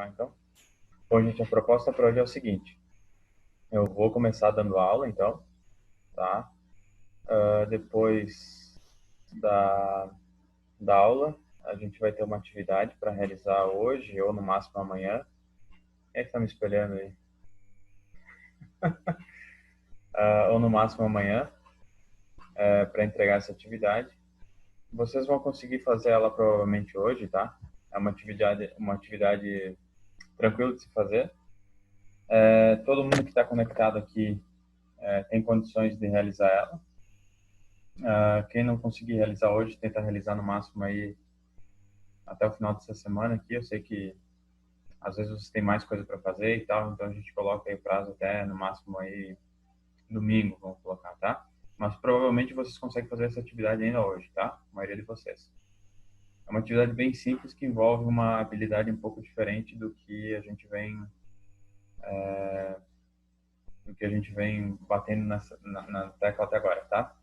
colocar então. Bom, gente, a proposta para hoje é o seguinte. Eu vou começar dando aula, então, tá? Depois da, da aula, a gente vai ter uma atividade para realizar hoje ou no máximo amanhã. Quem é que está me espelhando aí? Ou no máximo amanhã, para entregar essa atividade. Vocês vão conseguir fazer ela provavelmente hoje, tá? É uma atividade tranquila de se fazer. Todo mundo que está conectado aqui tem condições de realizar ela. Quem não conseguir realizar hoje, tenta realizar no máximo aí até o final dessa semana aqui. Eu sei que às vezes você tem mais coisa para fazer e tal, então a gente coloca aí o prazo até no máximo aí domingo, vamos colocar, tá? Mas provavelmente vocês conseguem fazer essa atividade ainda hoje, tá? A maioria de vocês. É uma atividade bem simples que envolve uma habilidade um pouco diferente do que a gente vem batendo na tecla até agora, tá?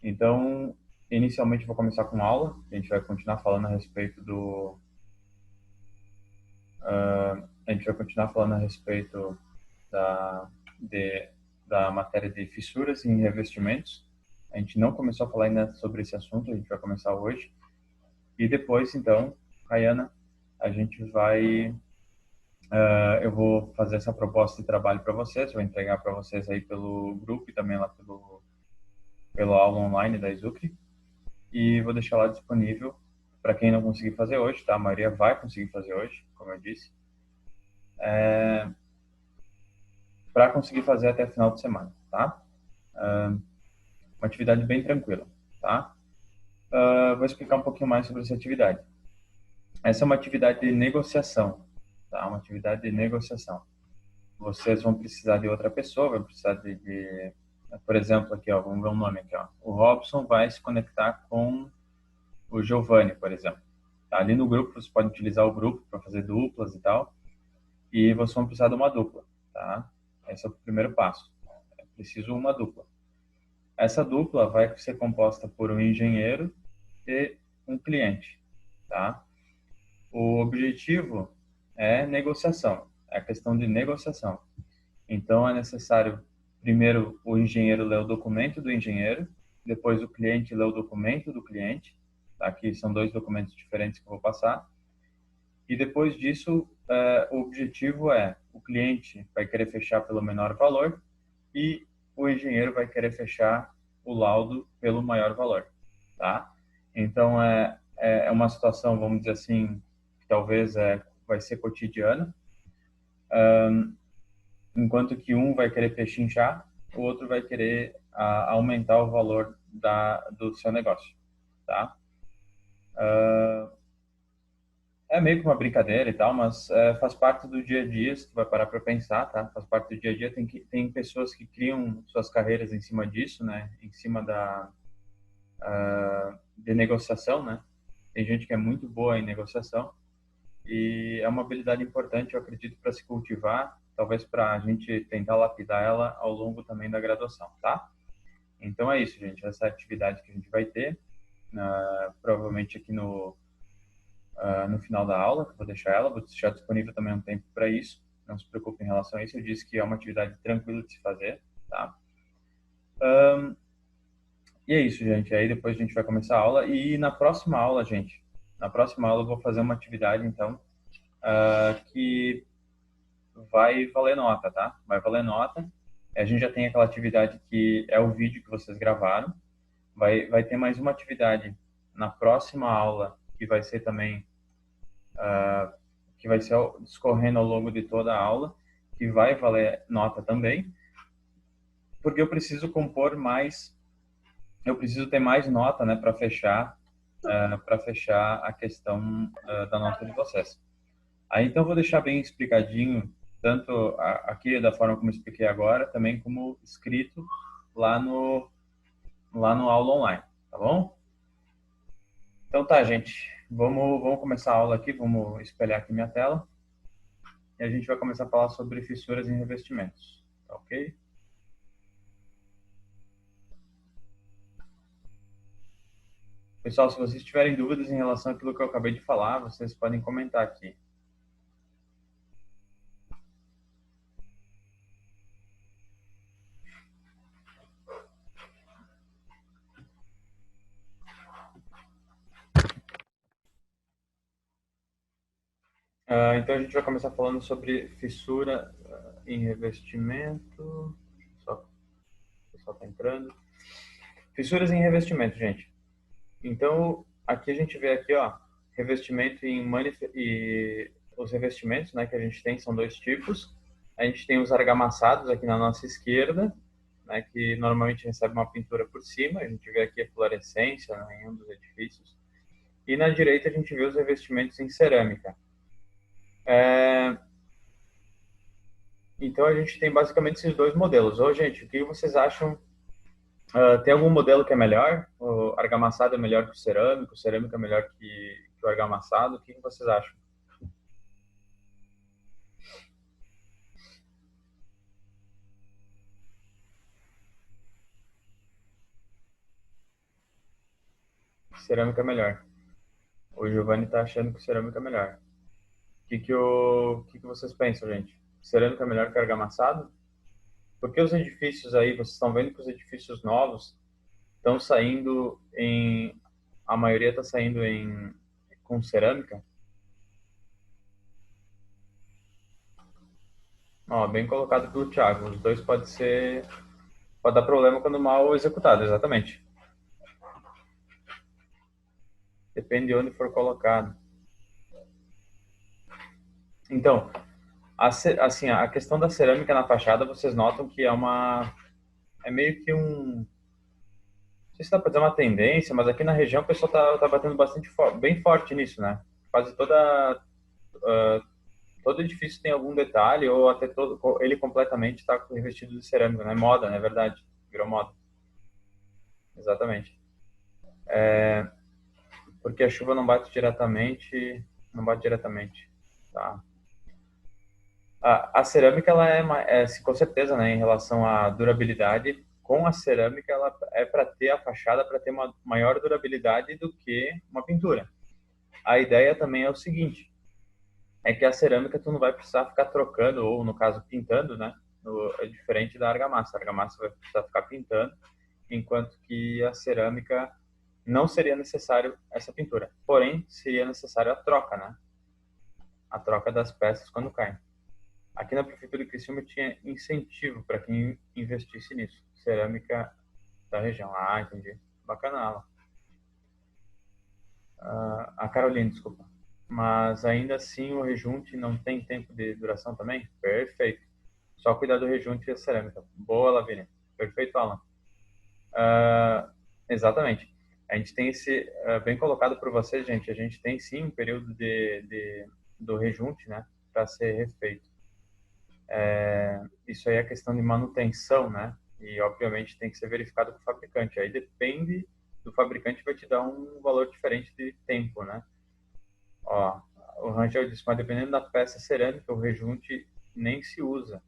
Então, inicialmente vou começar com aula. A gente vai continuar falando a respeito a gente vai continuar falando a respeito da, de, da matéria de fissuras em revestimentos. A gente não começou a falar ainda sobre esse assunto, a gente vai começar hoje. E depois, então, Rayana, a gente vai eu vou fazer essa proposta de trabalho para vocês, vou entregar para vocês aí pelo grupo e também lá pelo aula online da Exucre. E vou deixar lá disponível para quem não conseguir fazer hoje, tá? A maioria vai conseguir fazer hoje, como eu disse, para conseguir fazer até final de semana, tá? Uma atividade bem tranquila, tá? Vou explicar um pouquinho mais sobre essa atividade. Essa é uma atividade de negociação, tá? Uma atividade de negociação. Vocês vão precisar de outra pessoa, vai precisar por exemplo, aqui, ó, vamos ver um nome aqui, ó. O Robson vai se conectar com o Giovanni, por exemplo. Tá? Ali no grupo, você pode utilizar o grupo para fazer duplas e tal, e vocês vão precisar de uma dupla, tá? Esse é o primeiro passo. É preciso uma dupla. Essa dupla vai ser composta por um engenheiro e um cliente, tá? O objetivo é negociação, é a questão de negociação. Então, é necessário, primeiro, o engenheiro ler o documento do engenheiro, depois o cliente ler o documento do cliente, tá? Aqui são dois documentos diferentes que eu vou passar, e depois disso, o objetivo é, o cliente vai querer fechar pelo menor valor e o engenheiro vai querer fechar o laudo pelo maior valor, tá? Então, é uma situação, vamos dizer assim, que talvez vai ser cotidiana, enquanto que um vai querer pechinchar, o outro vai querer aumentar o valor do seu negócio, tá? É meio que uma brincadeira e tal, mas faz parte do dia a dia, se tu vai parar para pensar, tá? Faz parte do dia a dia, tem pessoas que criam suas carreiras em cima disso, né? Em cima de negociação, né? Tem gente que é muito boa em negociação e é uma habilidade importante, eu acredito, para se cultivar, talvez para a gente tentar lapidar ela ao longo também da graduação, tá? Então é isso, gente. Essa é a atividade que a gente vai ter, provavelmente aqui no final da aula, vou deixar ela, vou deixar disponível também um tempo para isso. Não se preocupe em relação a isso. Eu disse que é uma atividade tranquila de se fazer, tá? E é isso, gente. Aí depois a gente vai começar a aula. E na próxima aula, gente, na próxima aula eu vou fazer uma atividade, então, que vai valer nota, tá? Vai valer nota. A gente já tem aquela atividade que é o vídeo que vocês gravaram. Vai ter mais uma atividade na próxima aula, que vai ser também, que vai ser discorrendo ao longo de toda a aula, que vai valer nota também, porque eu preciso ter mais nota, né, para fechar a questão da nota de vocês. Aí então eu vou deixar bem explicadinho, tanto aqui da forma como eu expliquei agora, também como escrito lá no aula online, tá bom? Então tá, gente, vamos começar a aula aqui, vamos espelhar aqui minha tela e a gente vai começar a falar sobre fissuras em revestimentos, tá ok? Pessoal, se vocês tiverem dúvidas em relação àquilo que eu acabei de falar, vocês podem comentar aqui. Então a gente vai começar falando sobre fissura em revestimento. Só, o pessoal está entrando. Fissuras em revestimento, gente. Então aqui a gente vê aqui, ó, revestimento e os revestimentos, né, que a gente tem são dois tipos. A gente tem os argamassados aqui na nossa esquerda, né, que normalmente recebe uma pintura por cima. A gente vê aqui a fluorescência, né, em um dos edifícios. E na direita a gente vê os revestimentos em cerâmica. É, Então a gente tem basicamente esses dois modelos. Ô, gente, o que vocês acham? Tem algum modelo que é melhor? O argamassado é melhor que o cerâmico é melhor que o argamassado? O que vocês acham? Cerâmica é melhor. O Giovanni está achando que o cerâmica é melhor. O que vocês pensam, gente? Cerâmica é melhor que argamassado? Porque os edifícios aí, vocês estão vendo que os edifícios novos estão saindo em... A maioria está saindo com cerâmica? Ó, bem colocado pelo Thiago. Os dois pode dar problema quando mal executado, exatamente. Depende de onde for colocado. Então, assim, a questão da cerâmica na fachada, vocês notam que é meio que não sei se dá para dizer uma tendência, mas aqui na região o pessoal tá batendo bem forte nisso, né? Quase todo edifício tem algum detalhe ou até ele completamente está revestido de cerâmica, né? Moda, não é verdade? Virou moda. Exatamente. Porque a chuva não bate diretamente, tá? A cerâmica, ela com certeza, né, em relação à durabilidade, com a cerâmica, ela é para ter a fachada, para ter uma maior durabilidade do que uma pintura. A ideia também é o seguinte, é que a cerâmica tu não vai precisar ficar trocando, ou no caso, pintando, né, é diferente da argamassa. A argamassa vai precisar ficar pintando, enquanto que a cerâmica não seria necessário essa pintura. Porém, seria necessário a troca, né? A troca das peças quando caem. Aqui na Prefeitura de Criciúma tinha incentivo para quem investisse nisso. Cerâmica da região. Ah, entendi. Bacana ela. A Carolina, desculpa. Mas ainda assim o rejunte não tem tempo de duração também? Perfeito. Só cuidar do rejunte e a cerâmica. Boa, Lavínia. Perfeito, Alan. Exatamente. A gente tem bem colocado por vocês, gente, a gente tem sim um período do rejunte, né, para ser refeito. Isso aí é questão de manutenção, né? E obviamente tem que ser verificado com o fabricante. Aí depende do fabricante, vai te dar um valor diferente de tempo, né? Ó, o Rangel disse, mas dependendo da peça cerâmica, o rejunte nem se usa.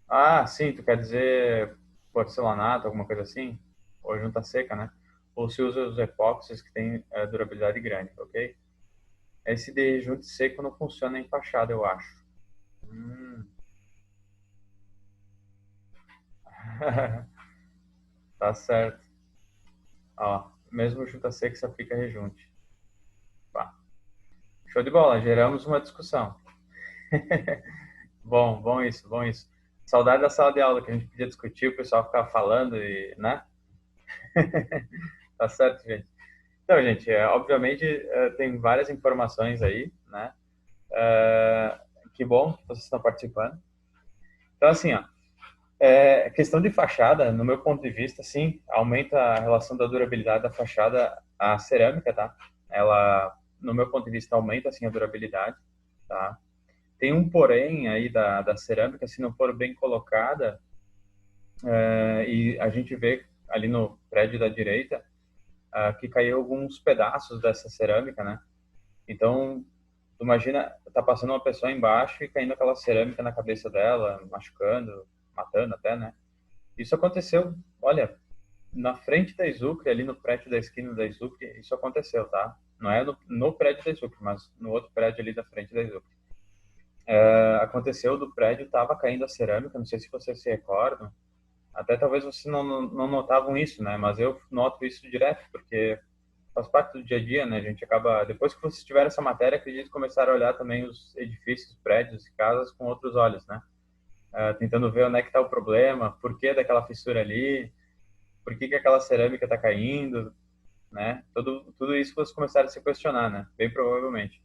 Ah, sim, tu quer dizer porcelanato, alguma coisa assim? Ou junta seca, né? Ou se usa os epóxis que têm durabilidade grande, ok? Esse de rejunte seco não funciona em fachada, eu acho. Hum. Tá certo. Ó, mesmo junta seca se aplica rejunte. Pá. Show de bola, geramos uma discussão. Bom, bom isso, bom isso. Saudade da sala de aula que a gente podia discutir, o pessoal ficava falando e, né? Tá certo, gente. Então, gente, obviamente tem várias informações aí, né? É, que bom que vocês estão participando. Então, assim, ó, questão de fachada, no meu ponto de vista, sim, aumenta a relação da durabilidade da fachada, a cerâmica, tá? Ela, no meu ponto de vista, aumenta, assim, a durabilidade, tá? Tem um porém aí da cerâmica, se não for bem colocada, e a gente vê ali no prédio da direita, que caiu alguns pedaços dessa cerâmica, né? Então, tu imagina, tá passando uma pessoa embaixo e caindo aquela cerâmica na cabeça dela, machucando, matando até, né? Isso aconteceu, olha, na frente da Izucre, ali no prédio da esquina da Izucre, isso aconteceu, tá? Não é no prédio da Izucre, mas no outro prédio ali da frente da Izucre. Aconteceu do prédio, tava caindo a cerâmica, não sei se vocês se recordam, até talvez vocês não notavam isso, né? Mas eu noto isso direto, porque faz parte do dia a dia, né? A gente acaba, depois que vocês tiveram essa matéria, acredito que começaram a olhar também os edifícios, prédios e casas com outros olhos, né? Tentando ver onde é que está o problema, por que daquela fissura ali, por que que aquela cerâmica está caindo, né? Tudo isso vocês começaram a se questionar, né? Bem provavelmente.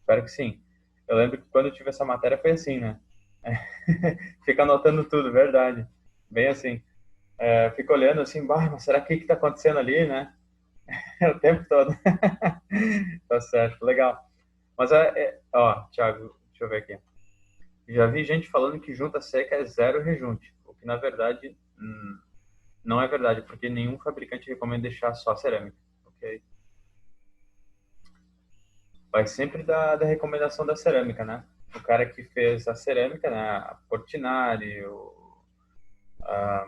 Espero que sim. Eu lembro que quando eu tive essa matéria foi assim, né? Fica anotando tudo, verdade. Bem assim. Fica olhando assim, bah, mas será que o que está acontecendo ali, né? O tempo todo. Tá certo, legal. Mas ó, Thiago, deixa eu ver aqui. Já vi gente falando que junta seca é zero rejunte, o que na verdade não é verdade, porque nenhum fabricante recomenda deixar só cerâmica, ok? Vai sempre da recomendação da cerâmica, né? O cara que fez a cerâmica, né? A Portinari, a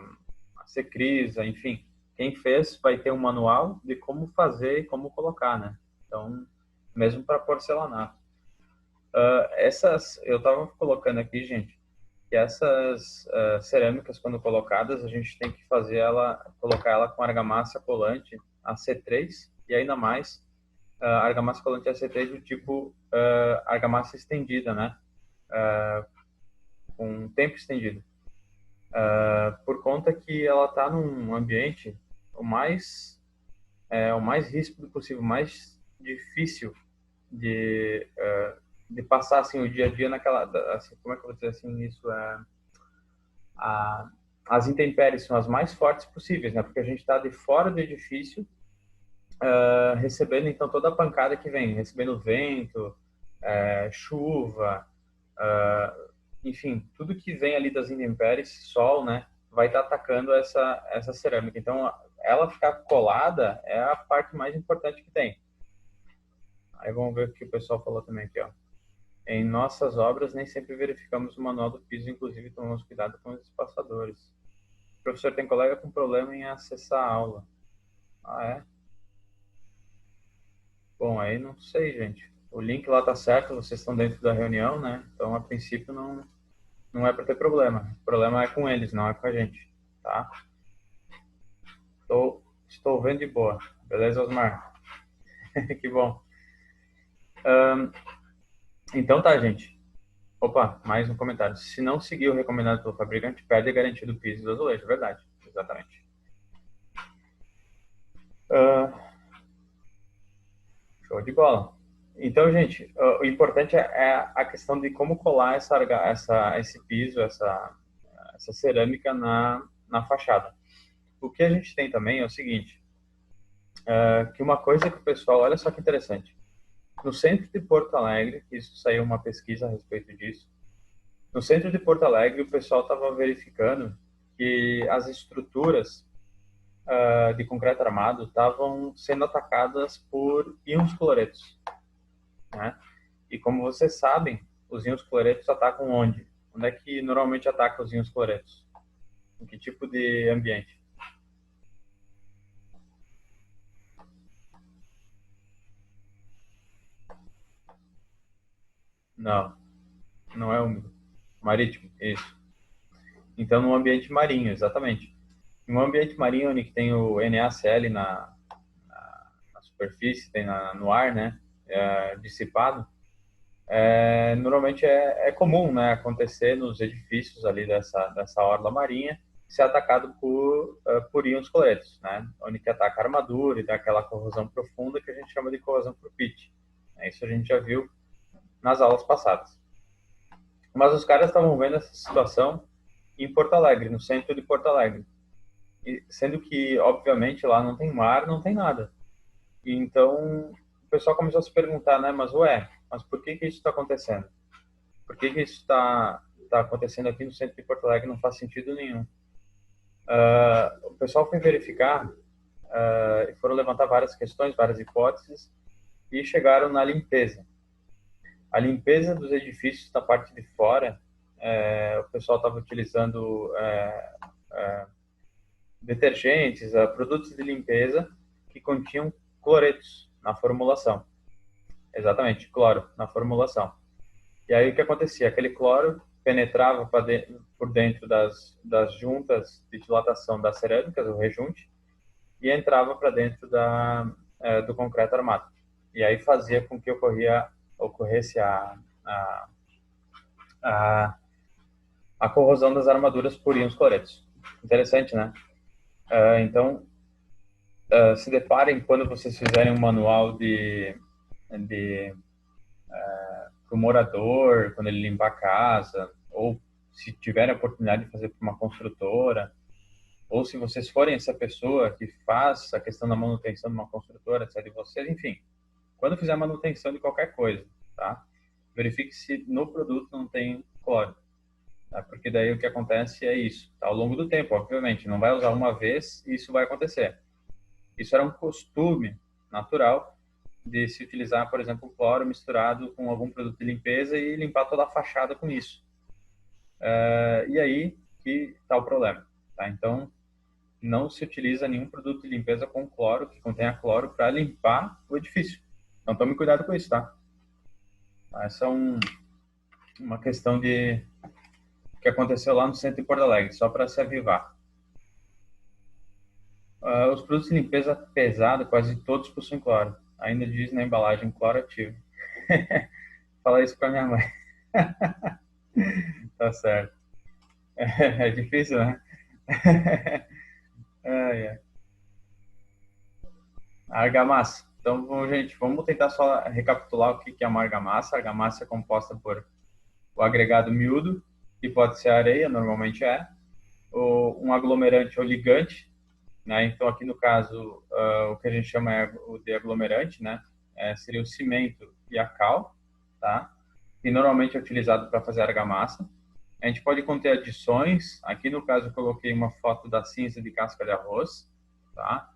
Secrisa, enfim. Quem fez vai ter um manual de como fazer e como colocar, né? Então, mesmo para porcelanato. Eu estava colocando aqui, gente, que essas cerâmicas, quando colocadas, a gente tem que colocar ela com argamassa colante AC3 e ainda mais argamassa colante AC3 do tipo argamassa estendida, né? Com tempo estendido. Por conta que ela está num ambiente o mais, o mais ríspido possível, mais difícil de, de passar assim, o dia a dia naquela. Assim, como é que eu vou dizer assim? Isso a, as intempéries são as mais fortes possíveis, né? Porque a gente está de fora do edifício, recebendo então toda a pancada que vem, recebendo vento, chuva, enfim, tudo que vem ali das intempéries, sol, né? Vai estar atacando essa cerâmica. Então, ela ficar colada é a parte mais importante que tem. Aí vamos ver o que o pessoal falou também aqui, ó. Em nossas obras, nem sempre verificamos o manual do piso, inclusive tomamos cuidado com os espaçadores. O professor tem colega com problema em acessar a aula. Ah, é? Bom, aí não sei, gente. O link lá tá certo, vocês estão dentro da reunião, né? Então, a princípio, não é para ter problema. O problema é com eles, não é com a gente, tá? Estou vendo de boa. Beleza, Osmar? Que bom. Então tá, gente. Opa, mais um comentário. Se não seguir o recomendado pelo fabricante, perde a garantia do piso e do azulejo. Verdade, exatamente. Ah, show de bola. Então, gente, o importante é a questão de como colar esse piso, essa cerâmica na fachada. O que a gente tem também é o seguinte, que uma coisa que o pessoal, olha só que interessante, no centro de Porto Alegre, isso saiu uma pesquisa a respeito disso, no centro de Porto Alegre o pessoal estava verificando que as estruturas de concreto armado estavam sendo atacadas por íons cloretos, né? E como vocês sabem, os íons cloretos atacam onde? Onde é que normalmente ataca os íons cloretos? Em que tipo de ambiente? Não, não é úmido. Marítimo, isso. Então, no ambiente marinho, exatamente. Em um ambiente marinho onde tem o NaCl na superfície, tem no ar, né, dissipado, normalmente é comum, né, acontecer nos edifícios ali dessa orla marinha ser atacado por íons cloretos, né, onde que ataca a armadura e dá aquela corrosão profunda que a gente chama de corrosão por pit. Isso a gente já viu nas aulas passadas. Mas os caras estavam vendo essa situação em Porto Alegre, no centro de Porto Alegre. E, sendo que, obviamente, lá não tem mar, não tem nada. E, então, o pessoal começou a se perguntar, né? Mas por que isso está acontecendo? Por que isso está acontecendo aqui no centro de Porto Alegre? Não faz sentido nenhum. O pessoal foi verificar e foram levantar várias questões, várias hipóteses e chegaram na limpeza. A limpeza dos edifícios da parte de fora, o pessoal estava utilizando detergentes, produtos de limpeza que continham cloretos na formulação. Exatamente, cloro na formulação. E aí o que acontecia? Aquele cloro penetrava por dentro das juntas de dilatação das cerâmicas, o rejunte, e entrava para dentro do concreto armado. E aí fazia com que ocorresse a, a, a corrosão das armaduras por íons cloretos. Interessante, né? Então, se deparem quando vocês fizerem um manual de para o morador, quando ele limpar a casa, ou se tiverem a oportunidade de fazer para uma construtora, ou se vocês forem essa pessoa que faz a questão da manutenção de uma construtora, se é de vocês, enfim, quando fizer a manutenção de qualquer coisa, tá? Verifique se no produto não tem cloro, tá? Porque daí o que acontece é isso, tá? Ao longo do tempo, obviamente, não vai usar uma vez e isso vai acontecer. Isso era um costume natural de se utilizar, por exemplo, cloro misturado com algum produto de limpeza e limpar toda a fachada com isso. E aí que está o problema, tá? Então, não se utiliza nenhum produto de limpeza com cloro, que contenha cloro, para limpar o edifício. Então, tome cuidado com isso, tá? Essa é uma questão que aconteceu lá no centro de Porto Alegre, só para se avivar. Os produtos de limpeza pesada, quase todos possuem cloro. Ainda diz na embalagem cloro ativo. Fala isso para minha mãe. Tá certo. É difícil, né? Ai, ai. Argamassa. Então, gente, vamos tentar só recapitular o que é uma argamassa. A argamassa é composta por o agregado miúdo, que pode ser areia, normalmente ou um aglomerante ou ligante, né? Então, aqui no caso, o que a gente chama o de aglomerante, né? Seria o cimento e a cal, tá? E normalmente é utilizado para fazer argamassa. A gente pode conter adições. Aqui no caso eu coloquei uma foto da cinza de casca de arroz, tá?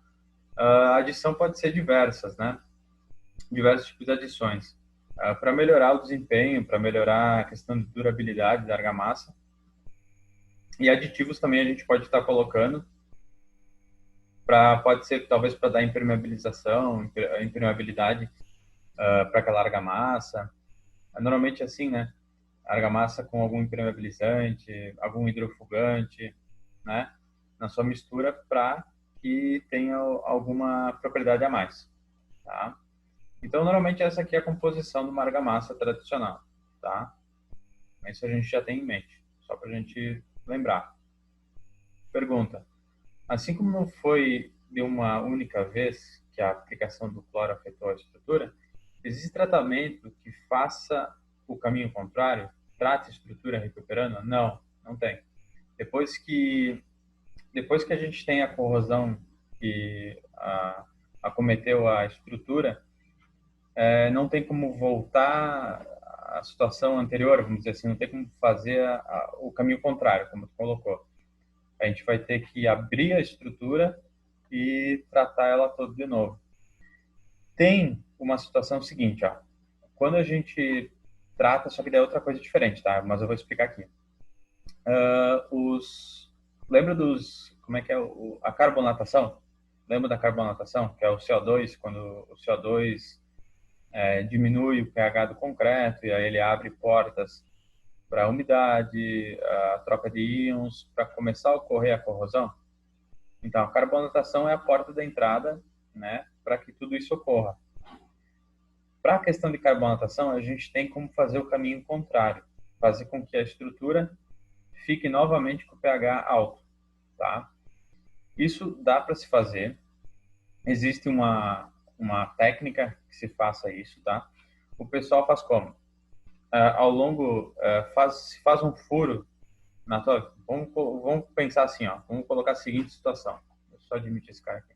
A adição pode ser diversas, né? Diversos tipos de adições. Para melhorar o desempenho, para melhorar a questão de durabilidade da argamassa. E aditivos também a gente pode estar colocando pode ser talvez para dar impermeabilização, impermeabilidade para aquela argamassa. Normalmente assim, né? Argamassa com algum impermeabilizante, algum hidrofugante, né? Na sua mistura para que tenha alguma propriedade a mais, tá? Então, normalmente essa aqui é a composição de uma argamassa tradicional, tá? Isso a gente já tem em mente, só para a gente lembrar. Pergunta: assim como não foi de uma única vez que a aplicação do cloro afetou a estrutura, existe tratamento que faça o caminho contrário? Trate a estrutura recuperando? Não, não tem. Depois que, depois que a gente tem a corrosão que acometeu a estrutura, não tem como voltar à situação anterior, vamos dizer assim, não tem como fazer o caminho contrário, como tu colocou. A gente vai ter que abrir a estrutura e tratar ela toda de novo. Tem uma situação seguinte, ó. Quando a gente trata, só que daí é outra coisa diferente, tá? Mas eu vou explicar aqui. Lembra como é que é a carbonatação? Lembra da carbonatação, que é o CO2, quando o CO2 diminui o pH do concreto e aí ele abre portas para a umidade, a troca de íons, para começar a ocorrer a corrosão? Então, a carbonatação é a porta da entrada, né, para que tudo isso ocorra. Para a questão de carbonatação, a gente tem como fazer o caminho contrário, fazer com que a estrutura fique novamente com o pH alto, tá? Isso dá para se fazer. Existe uma técnica que se faça isso, tá? O pessoal faz como? Ao longo, se faz um furo na tua... Vamos pensar assim, ó. Vamos colocar a seguinte situação. Vou só admitir esse cara aqui.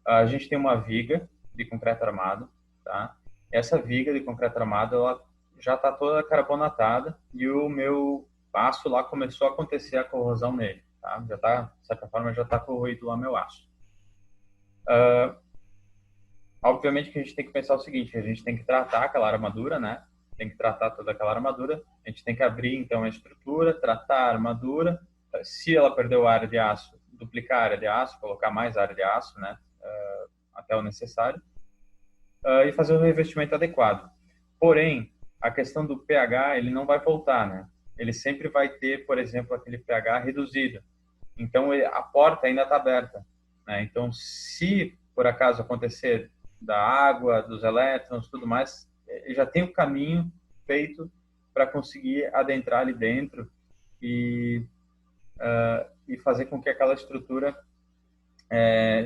A gente tem uma viga de concreto armado, tá? Essa viga de concreto armado, ela já está toda carbonatada e o meu aço lá começou a acontecer a corrosão nele, tá? Já está, de certa forma, já está corroído lá meu aço. Obviamente que a gente tem que pensar o seguinte, a gente tem que tratar aquela armadura, né? Tem que tratar toda aquela armadura, a gente tem que abrir, então, a estrutura, tratar a armadura, se ela perdeu a área de aço, duplicar a área de aço, colocar mais área de aço, né? Até o necessário, e fazer um investimento adequado. Porém, a questão do pH, ele não vai voltar, né? Ele sempre vai ter, por exemplo, aquele pH reduzido. Então, a porta ainda está aberta, né? Então, se por acaso acontecer da água, dos elétrons, tudo mais, já tem o caminho feito para conseguir adentrar ali dentro e, e fazer com que aquela estrutura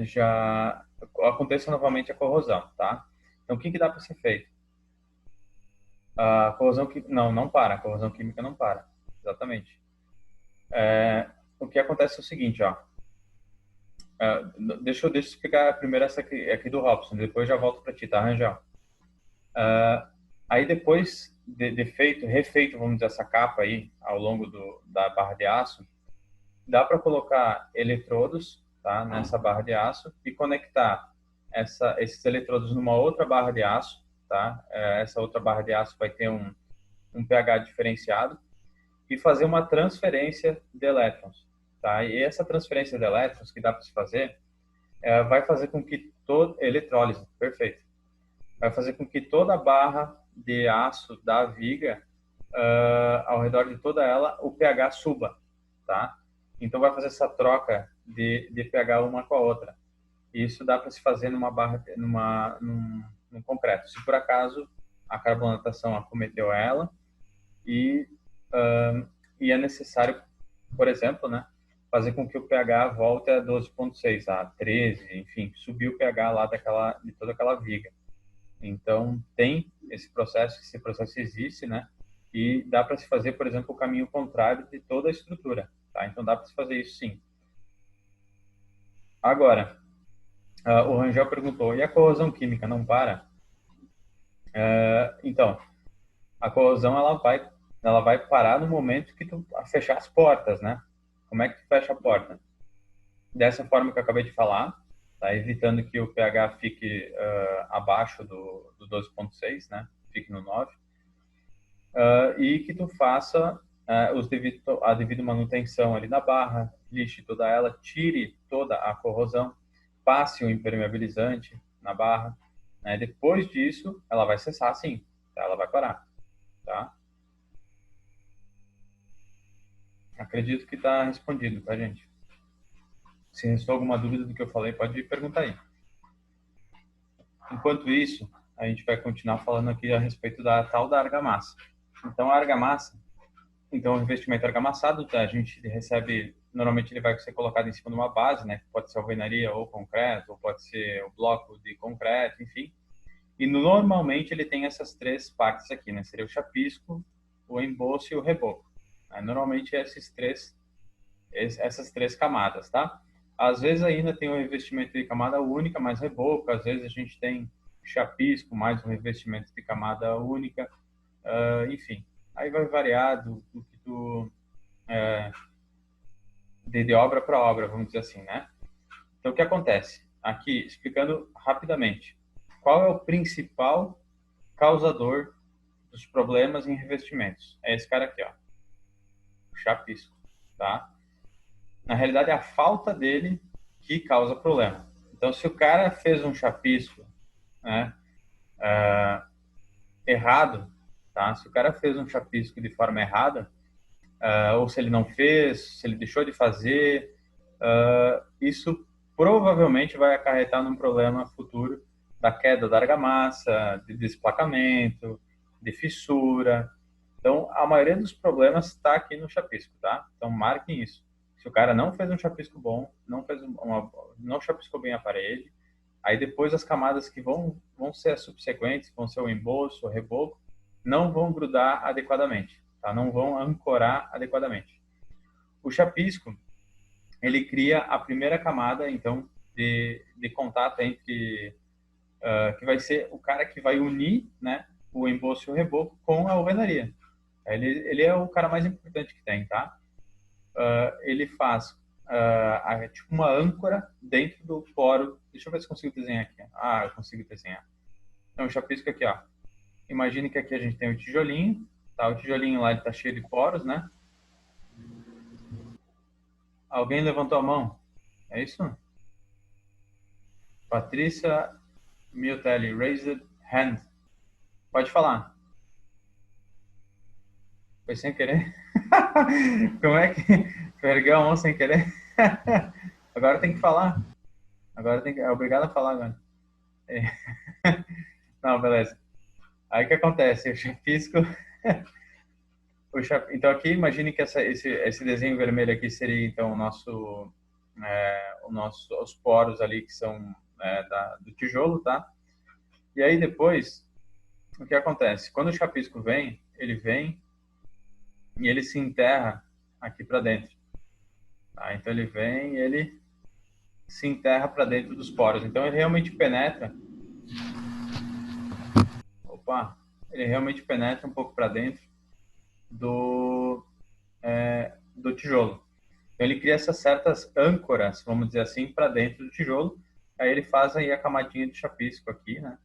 já aconteça novamente a corrosão, tá? Então, o que dá para ser feito? A corrosão que não para, a corrosão química não para, exatamente. O que acontece é o seguinte, ó. Deixa eu explicar primeiro essa aqui do Robson, depois já volto para ti, tá, Rangel? Aí depois de feito, refeito, vamos dizer, essa capa aí ao longo da barra de aço, dá para colocar eletrodos, tá, nessa barra de aço e conectar esses eletrodos numa outra barra de aço, tá? Essa outra barra de aço vai ter um pH diferenciado e fazer uma transferência de elétrons, tá? E essa transferência de elétrons que dá para se fazer vai fazer com que eletrólise, perfeito, vai fazer com que toda a barra de aço da viga, ao redor de toda ela, o pH suba, tá? Então vai fazer essa troca de pH uma com a outra. E isso dá para se fazer numa barra, num concreto. Se por acaso a carbonatação acometeu ela e e é necessário, por exemplo, né, fazer com que o pH volte a 12,6, a 13, enfim, subir o pH lá de toda aquela viga. Então, tem esse processo existe, né? E dá para se fazer, por exemplo, o caminho contrário de toda a estrutura, tá? Então, dá para se fazer isso sim. Agora, o Rangel perguntou, e a corrosão química não para? Então, a corrosão ela vai parar no momento que tu fechar as portas, né? Como é que tu fecha a porta? Dessa forma que eu acabei de falar, tá? Evitando que o pH fique abaixo do 12,6, né? Fique no 9. E que tu faça a devida manutenção ali na barra, lixe toda ela, tire toda a corrosão, passe o impermeabilizante na barra, né? Depois disso, ela vai cessar sim, tá? Ela vai parar, tá? Acredito que está respondido pra gente. Se restou alguma dúvida do que eu falei, pode perguntar aí. Enquanto isso, a gente vai continuar falando aqui a respeito da tal da argamassa. Então, a argamassa, então o revestimento argamassado, tá? A gente recebe, normalmente ele vai ser colocado em cima de uma base, né? Pode ser alvenaria ou concreto, ou pode ser o bloco de concreto, enfim. E normalmente ele tem essas três partes aqui, né? Seria o chapisco, o emboço e o reboco. Normalmente essas três camadas, tá? Às vezes ainda tem o revestimento de camada única, mais reboco. Às vezes a gente tem chapisco, mais um revestimento de camada única. Enfim, aí vai variar do que tu... de obra para obra, vamos dizer assim, né? Então, o que acontece? Aqui, explicando rapidamente. Qual é o principal causador dos problemas em revestimentos? É esse cara aqui, ó. O chapisco, tá? Na realidade, é a falta dele que causa problema. Então, se o cara fez um chapisco, né, errado, tá? Se o cara fez um chapisco de forma errada, ou se ele não fez, se ele deixou de fazer, isso provavelmente vai acarretar num problema futuro da queda da argamassa, de desplacamento, de fissura. Então, a maioria dos problemas está aqui no chapisco, tá? Então, marquem isso. Se o cara não fez um chapisco bom, não chapiscou bem a parede, aí depois as camadas que vão ser as subsequentes, vão ser o emboço, o reboco, não vão grudar adequadamente, tá? Não vão ancorar adequadamente. O chapisco, ele cria a primeira camada, então, de contato entre, que vai ser o cara que vai unir, né, o emboço e o reboco com a alvenaria. Ele é o cara mais importante que tem, tá? Ele faz tipo uma âncora dentro do poro. Deixa eu ver se consigo desenhar aqui. Eu consigo desenhar. Então, o chapisco aqui, ó. Imagine que aqui a gente tem o tijolinho, tá? O tijolinho lá ele tá cheio de poros, né? Alguém levantou a mão? É isso? Patrícia Miotelli, raised hand. Pode falar. Foi sem querer? Como é que... Ergueu a mão sem querer? Agora tem que falar. Agora é obrigado a falar agora. É. Não, beleza. Aí o que acontece? O chapisco, então aqui imagine que esse desenho vermelho aqui seria então os poros ali que são do tijolo, tá? E aí depois, o que acontece? Quando o chapisco vem, ele vem e ele se enterra aqui para dentro, tá? Então ele vem e ele se enterra para dentro dos poros. Então ele realmente penetra, opa, ele realmente penetra um pouco para dentro do do tijolo. Então ele cria essas certas âncoras, vamos dizer assim, para dentro do tijolo. Aí ele faz aí a camadinha de chapisco aqui, né?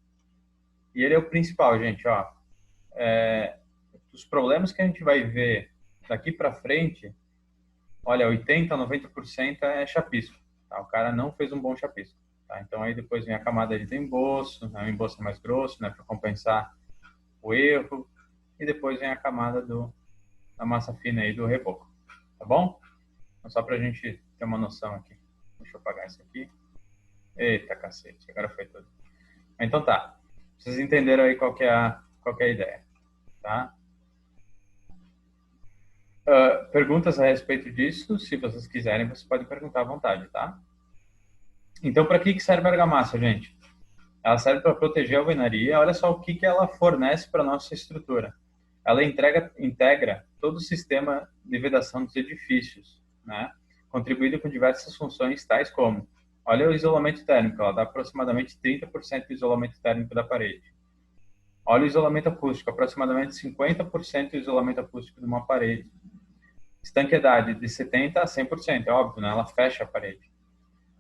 E ele é o principal, gente, ó. Os problemas que a gente vai ver daqui para frente, olha, 80, 90% é chapisco, tá? O cara não fez um bom chapisco, tá? Então aí depois vem a camada de emboço, né? O emboço mais grosso, né, para compensar o erro, e depois vem a camada da massa fina aí do reboco, tá bom? Então, só para a gente ter uma noção aqui. Deixa eu apagar isso aqui. Eita, cacete, agora foi tudo. Então tá, vocês entenderam aí qual que é a ideia, tá? Perguntas a respeito disso, se vocês quiserem, vocês podem perguntar à vontade, tá? Então, para que serve a argamassa, gente? Ela serve para proteger a alvenaria. Olha só o que ela fornece para a nossa estrutura. Ela integra todo o sistema de vedação dos edifícios, né? Contribuindo com diversas funções, tais como, olha o isolamento térmico, ela dá aproximadamente 30% do isolamento térmico da parede. Olha o isolamento acústico, aproximadamente 50% do isolamento acústico de uma parede. Estanqueidade de 70% a 100%, é óbvio, né? Ela fecha a parede.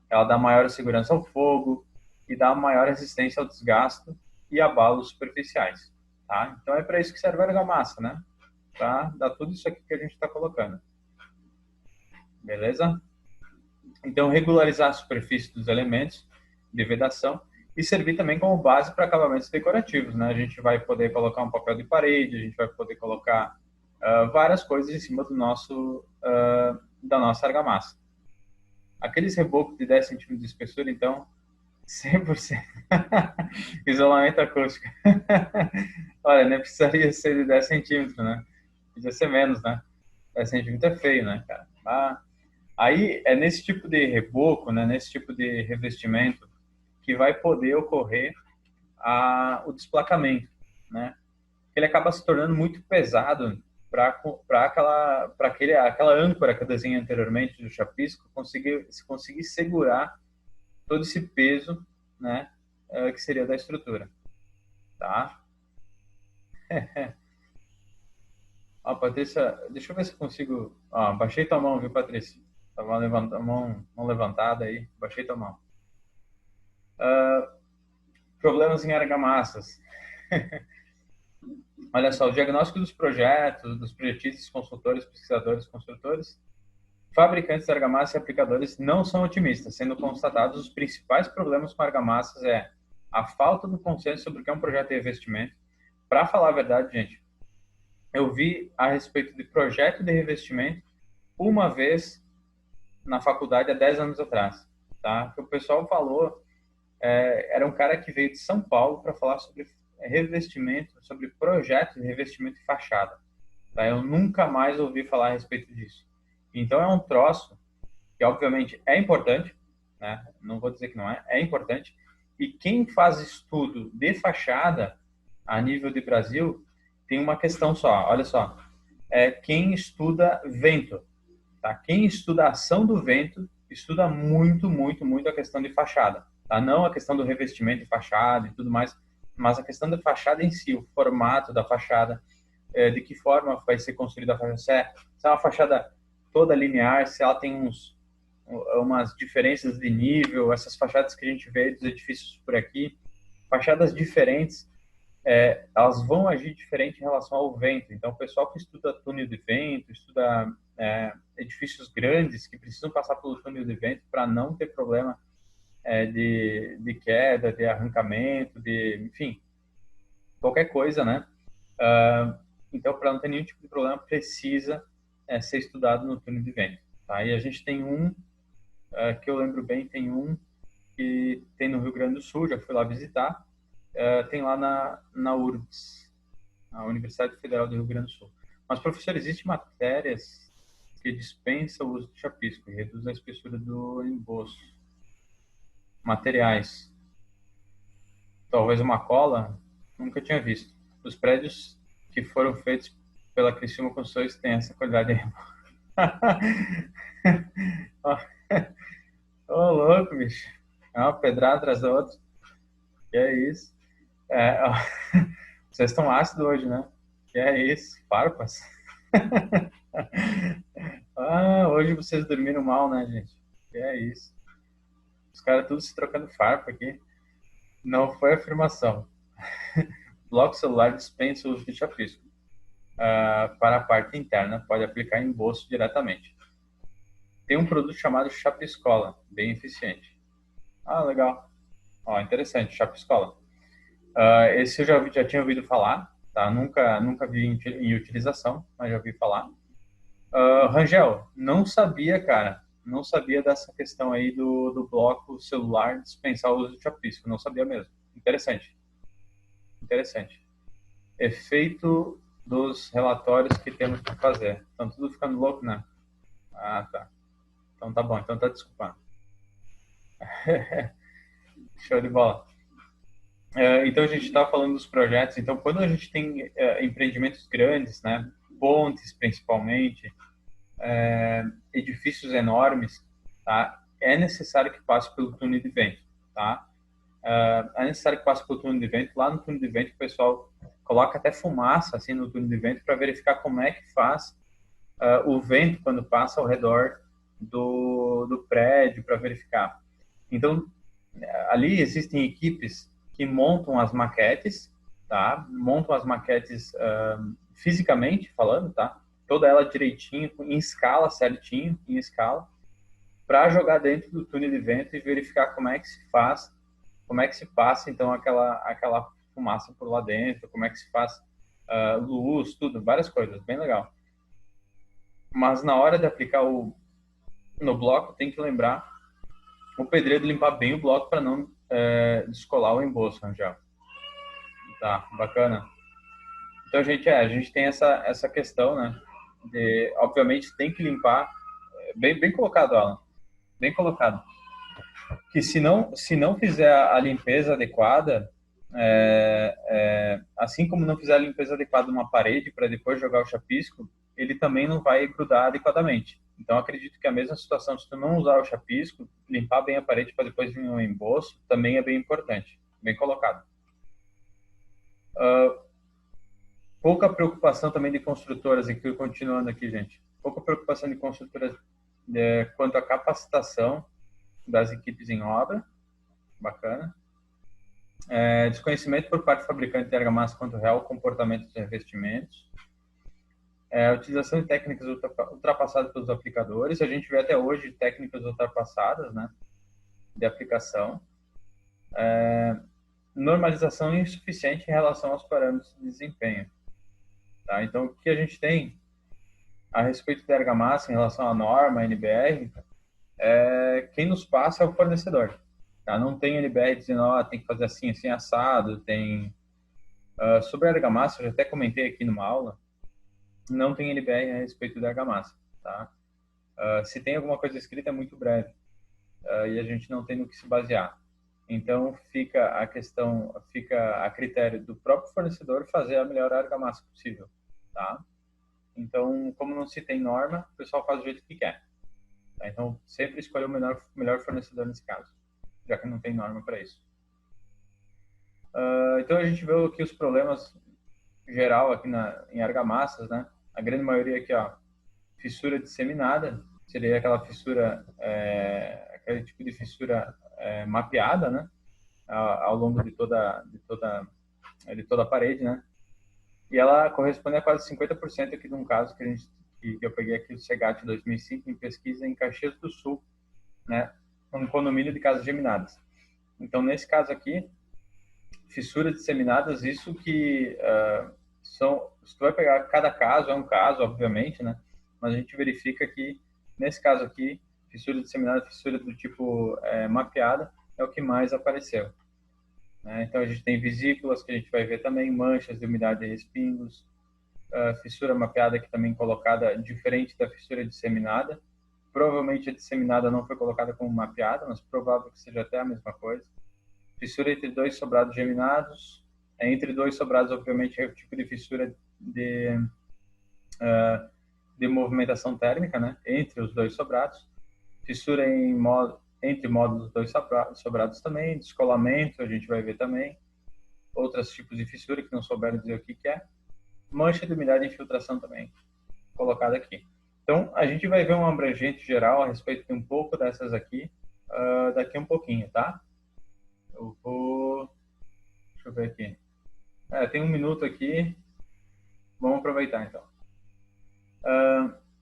Ela dá maior segurança ao fogo e dá maior resistência ao desgaste e abalos superficiais, tá? Então é para isso que serve a argamassa, né? Para dar tudo isso aqui que a gente está colocando. Beleza? Então, regularizar a superfície dos elementos de vedação e servir também como base para acabamentos decorativos, né? A gente vai poder colocar um papel de parede, a gente vai poder colocar várias coisas em cima da nossa argamassa. Aqueles rebocos de 10 centímetros de espessura, então, 100% isolamento acústico. Olha, nem precisaria ser de 10 centímetros, né? Podia ser menos, né? 10 centímetros é feio, né, cara? Aí é nesse tipo de reboco, né, nesse tipo de revestimento, que vai poder ocorrer o desplacamento, né? Ele acaba se tornando muito pesado para aquela âncora que eu desenhei anteriormente do chapisco conseguir segurar todo esse peso, né, que seria da estrutura, tá? Ó, Patrícia, deixa eu ver se eu consigo. Ó, baixei tua mão, viu, Patrícia? Tava mão levantada aí, baixei tua mão. Problemas em argamassas. Olha só, o diagnóstico dos projetos, dos projetistas, consultores, pesquisadores, construtores, fabricantes de argamassa e aplicadores não são otimistas, sendo constatados os principais problemas com argamassas a falta do consenso sobre o que é um projeto de revestimento. Para falar a verdade, gente, eu vi a respeito de projeto de revestimento uma vez na faculdade há 10 anos atrás, tá? O pessoal falou, era um cara que veio de São Paulo para falar sobre revestimento, sobre projeto de revestimento e fachada. Tá? Eu nunca mais ouvi falar a respeito disso. Então é um troço que obviamente é importante, né? Não vou dizer que não é, é importante. E quem faz estudo de fachada a nível de Brasil tem uma questão só, olha só, é quem estuda vento, tá? Quem estuda a ação do vento estuda muito, muito, muito a questão de fachada, tá? Não a questão do revestimento de fachada e tudo mais, mas a questão da fachada em si, o formato da fachada, de que forma vai ser construída a fachada, se é uma fachada toda linear, se ela tem umas diferenças de nível, essas fachadas que a gente vê dos edifícios por aqui, fachadas diferentes, elas vão agir diferente em relação ao vento. Então, o pessoal que estuda túnel de vento, estuda edifícios grandes que precisam passar pelo túnel de vento para não ter problema de queda, de arrancamento, enfim, qualquer coisa, né? Então, para não ter nenhum tipo de problema, precisa ser estudado no túnel de vento. Tá? E a gente tem que eu lembro bem, tem um que tem no Rio Grande do Sul, já fui lá visitar, tem lá na URGS, a Universidade Federal do Rio Grande do Sul. Mas, professor, existem matérias que dispensam o uso de chapisco e reduz a espessura do emboço. Materiais. Talvez uma cola? Nunca tinha visto. Os prédios que foram feitos pela Criciúma Construções têm essa qualidade aí. Ô, louco, bicho. É uma pedrada atrás da outra. Que é isso? Ó, vocês estão ácidos hoje, né? Que é isso? Farpas? Hoje vocês dormiram mal, né, gente? Que é isso? Os caras tudo se trocando farpa aqui. Não foi afirmação. Bloco celular dispensa o uso de chapisco. Para a parte interna, pode aplicar em bolso diretamente. Tem um produto chamado Chapiscola, bem eficiente. Legal. Interessante, Chapiscola. Esse eu já tinha ouvido falar, tá? Nunca vi em utilização, mas já ouvi falar. Rangel, não sabia, cara. Não sabia dessa questão aí do bloco celular dispensar o uso de chapisco. Não sabia mesmo. Interessante. Interessante. Efeito dos relatórios que temos que fazer. Estão tudo ficando louco, né? Tá. Então tá bom. Então tá desculpando. Show de bola. Então a gente está falando dos projetos. Então quando a gente tem empreendimentos grandes, né? Pontes principalmente, edifícios enormes, tá? É necessário que passe pelo túnel de vento, tá? É necessário que passe pelo túnel de vento. Lá no túnel de vento o pessoal coloca até fumaça assim no túnel de vento para verificar como é que faz o vento quando passa ao redor do prédio, para verificar. Então ali existem equipes que montam as maquetes, tá? Montam as maquetes fisicamente falando, tá? Toda ela direitinho, em escala, certinho, em escala, para jogar dentro do túnel de vento e verificar como é que se faz, como é que se passa, então, aquela fumaça por lá dentro, como é que se faz luz, tudo, várias coisas, bem legal. Mas na hora de aplicar no bloco, tem que lembrar o pedreiro limpar bem o bloco para não descolar o emboço, Rangel. Tá, bacana. Então, a gente tem essa questão, né? Obviamente, tem que limpar. Bem colocado, Alan. Bem colocado. Que se não fizer a limpeza adequada, assim como não fizer a limpeza adequada numa parede para depois jogar o chapisco, ele também não vai grudar adequadamente. Então, acredito que a mesma situação, se tu não usar o chapisco, limpar bem a parede para depois vir um emboço, também é bem importante. Bem colocado. Pouca preocupação também de construtoras, aqui continuando aqui, gente. Pouca preocupação de construtoras quanto à capacitação das equipes em obra. Bacana. Desconhecimento por parte do fabricante de argamassa quanto ao real comportamento dos revestimentos. Utilização de técnicas ultrapassadas pelos aplicadores. A gente vê até hoje técnicas ultrapassadas, né, de aplicação. Normalização insuficiente em relação aos parâmetros de desempenho. Tá? Então, o que a gente tem a respeito da argamassa em relação à norma, NBR, quem nos passa é o fornecedor. Tá? Não tem NBR dizendo, tem que fazer assim, assim, assado, tem... sobre a argamassa, eu já até comentei aqui numa aula, não tem NBR a respeito da argamassa, tá? Se tem alguma coisa escrita, é muito breve, e a gente não tem no que se basear. Então, fica a critério do próprio fornecedor fazer a melhor argamassa possível, tá? Então, como não se tem norma, o pessoal faz do jeito que quer. Tá? Então, sempre escolher o melhor fornecedor nesse caso, já que não tem norma para isso. Então, a gente vê aqui os problemas geral aqui em argamassas, né? A grande maioria aqui, fissura disseminada, seria aquela fissura, aquele tipo de fissura mapeada, né? Ao longo de toda a parede, né? E ela corresponde a quase 50% aqui de um caso que eu peguei aqui do Segat 2005 em pesquisa em Caxias do Sul, né? Um condomínio de casas geminadas. Então, nesse caso aqui, fissuras disseminadas, isso que se tu vai pegar cada caso, é um caso, obviamente, né? Mas a gente verifica que, nesse caso aqui, fissura disseminada, fissura do tipo mapeada, é o que mais apareceu, né? Então, a gente tem vesículas, que a gente vai ver também, manchas de umidade e respingos, fissura mapeada, que também colocada diferente da fissura disseminada. Provavelmente a disseminada não foi colocada como mapeada, mas provável que seja até a mesma coisa. Fissura entre dois sobrados geminados. Entre dois sobrados, obviamente, é o tipo de fissura de movimentação térmica, né? Entre os dois sobrados. Fissura entre módulos dos dois sobrados também. Descolamento, a gente vai ver também. Outros tipos de fissura que não souberam dizer o que é. Mancha de umidade e infiltração também, colocada aqui. Então, a gente vai ver um abrangente geral a respeito de um pouco dessas aqui, daqui um pouquinho, tá? Eu vou... Deixa eu ver aqui. Tem um minuto aqui. Vamos aproveitar, então.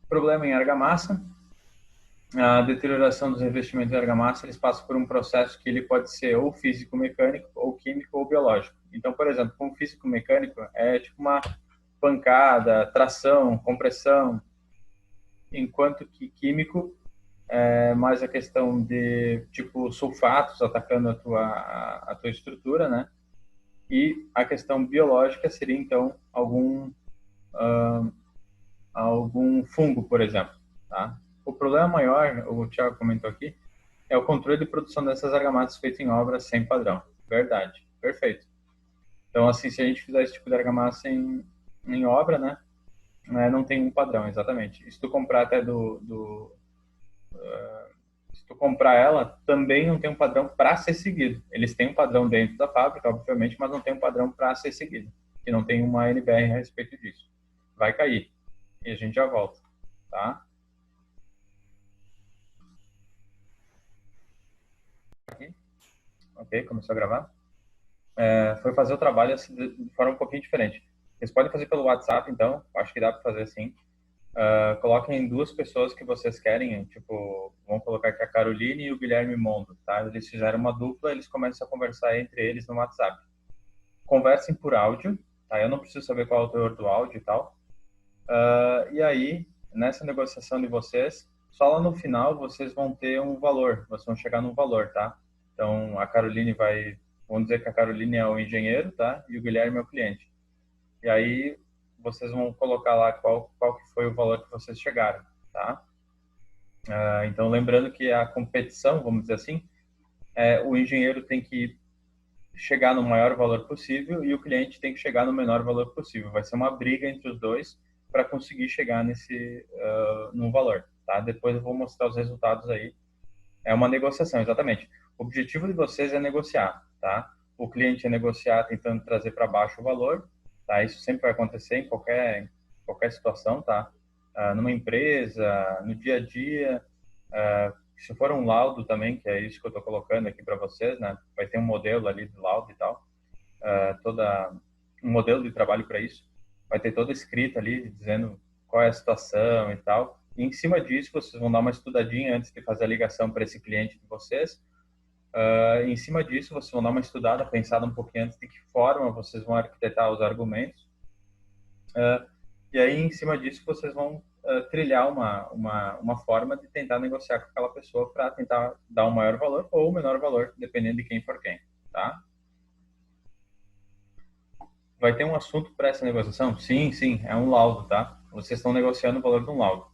Problema em argamassa. A deterioração dos revestimentos de argamassa, eles passam por um processo que ele pode ser ou físico-mecânico, ou químico, ou biológico. Então, por exemplo, com físico-mecânico, é tipo uma pancada, tração, compressão, enquanto que químico é mais a questão de, tipo, sulfatos atacando a tua estrutura, né? E a questão biológica seria, então, algum fungo, por exemplo, tá? O problema maior, o Thiago comentou aqui, é o controle de produção dessas argamassas feito em obras sem padrão. Verdade, perfeito. Então, assim, se a gente fizer esse tipo de argamassa em obra, né, não tem um padrão, exatamente. E se tu comprar até se tu comprar ela, também não tem um padrão para ser seguido. Eles têm um padrão dentro da fábrica, obviamente, mas não tem um padrão para ser seguido. E não tem uma NBR a respeito disso. Vai cair. E a gente já volta, tá? Aqui. Ok, começou a gravar. Foi fazer o trabalho assim, de forma um pouquinho diferente. Vocês podem fazer pelo WhatsApp, então, acho que dá para fazer assim. Coloquem duas pessoas que vocês querem, tipo, vamos colocar aqui a Caroline e o Guilherme Mondo, tá? Eles fizeram uma dupla, eles começam a conversar entre eles no WhatsApp. Conversem por áudio, tá? Eu não preciso saber qual é o teor do áudio e tal. E aí, nessa negociação de vocês, só lá no final vocês vão ter um valor, vocês vão chegar num valor, tá? Então, a Caroline vamos dizer que a Caroline é o engenheiro, tá? E o Guilherme é o cliente. E aí, vocês vão colocar lá qual que foi o valor que vocês chegaram, tá? Então, lembrando que a competição, vamos dizer assim, o engenheiro tem que chegar no maior valor possível e o cliente tem que chegar no menor valor possível. Vai ser uma briga entre os dois para conseguir chegar num valor, tá? Depois eu vou mostrar os resultados aí. É uma negociação, exatamente. O objetivo de vocês é negociar, tá? O cliente é negociar tentando trazer para baixo o valor, tá? Isso sempre vai acontecer em qualquer situação, tá? Numa empresa, no dia a dia, se for um laudo também, que é isso que eu estou colocando aqui para vocês, né? Vai ter um modelo ali do laudo e tal, um modelo de trabalho para isso. Vai ter toda escrita ali dizendo qual é a situação e tal. E em cima disso, vocês vão dar uma estudadinha antes de fazer a ligação para esse cliente de vocês. Em cima disso, vocês vão dar uma estudada, pensada um pouquinho antes de que forma vocês vão arquitetar os argumentos. E aí, em cima disso, vocês vão trilhar uma forma de tentar negociar com aquela pessoa para tentar dar um maior valor ou um menor valor, dependendo de quem for quem, tá? Vai ter um assunto para essa negociação? Sim, sim, é um laudo, tá? Vocês estão negociando o valor de um laudo.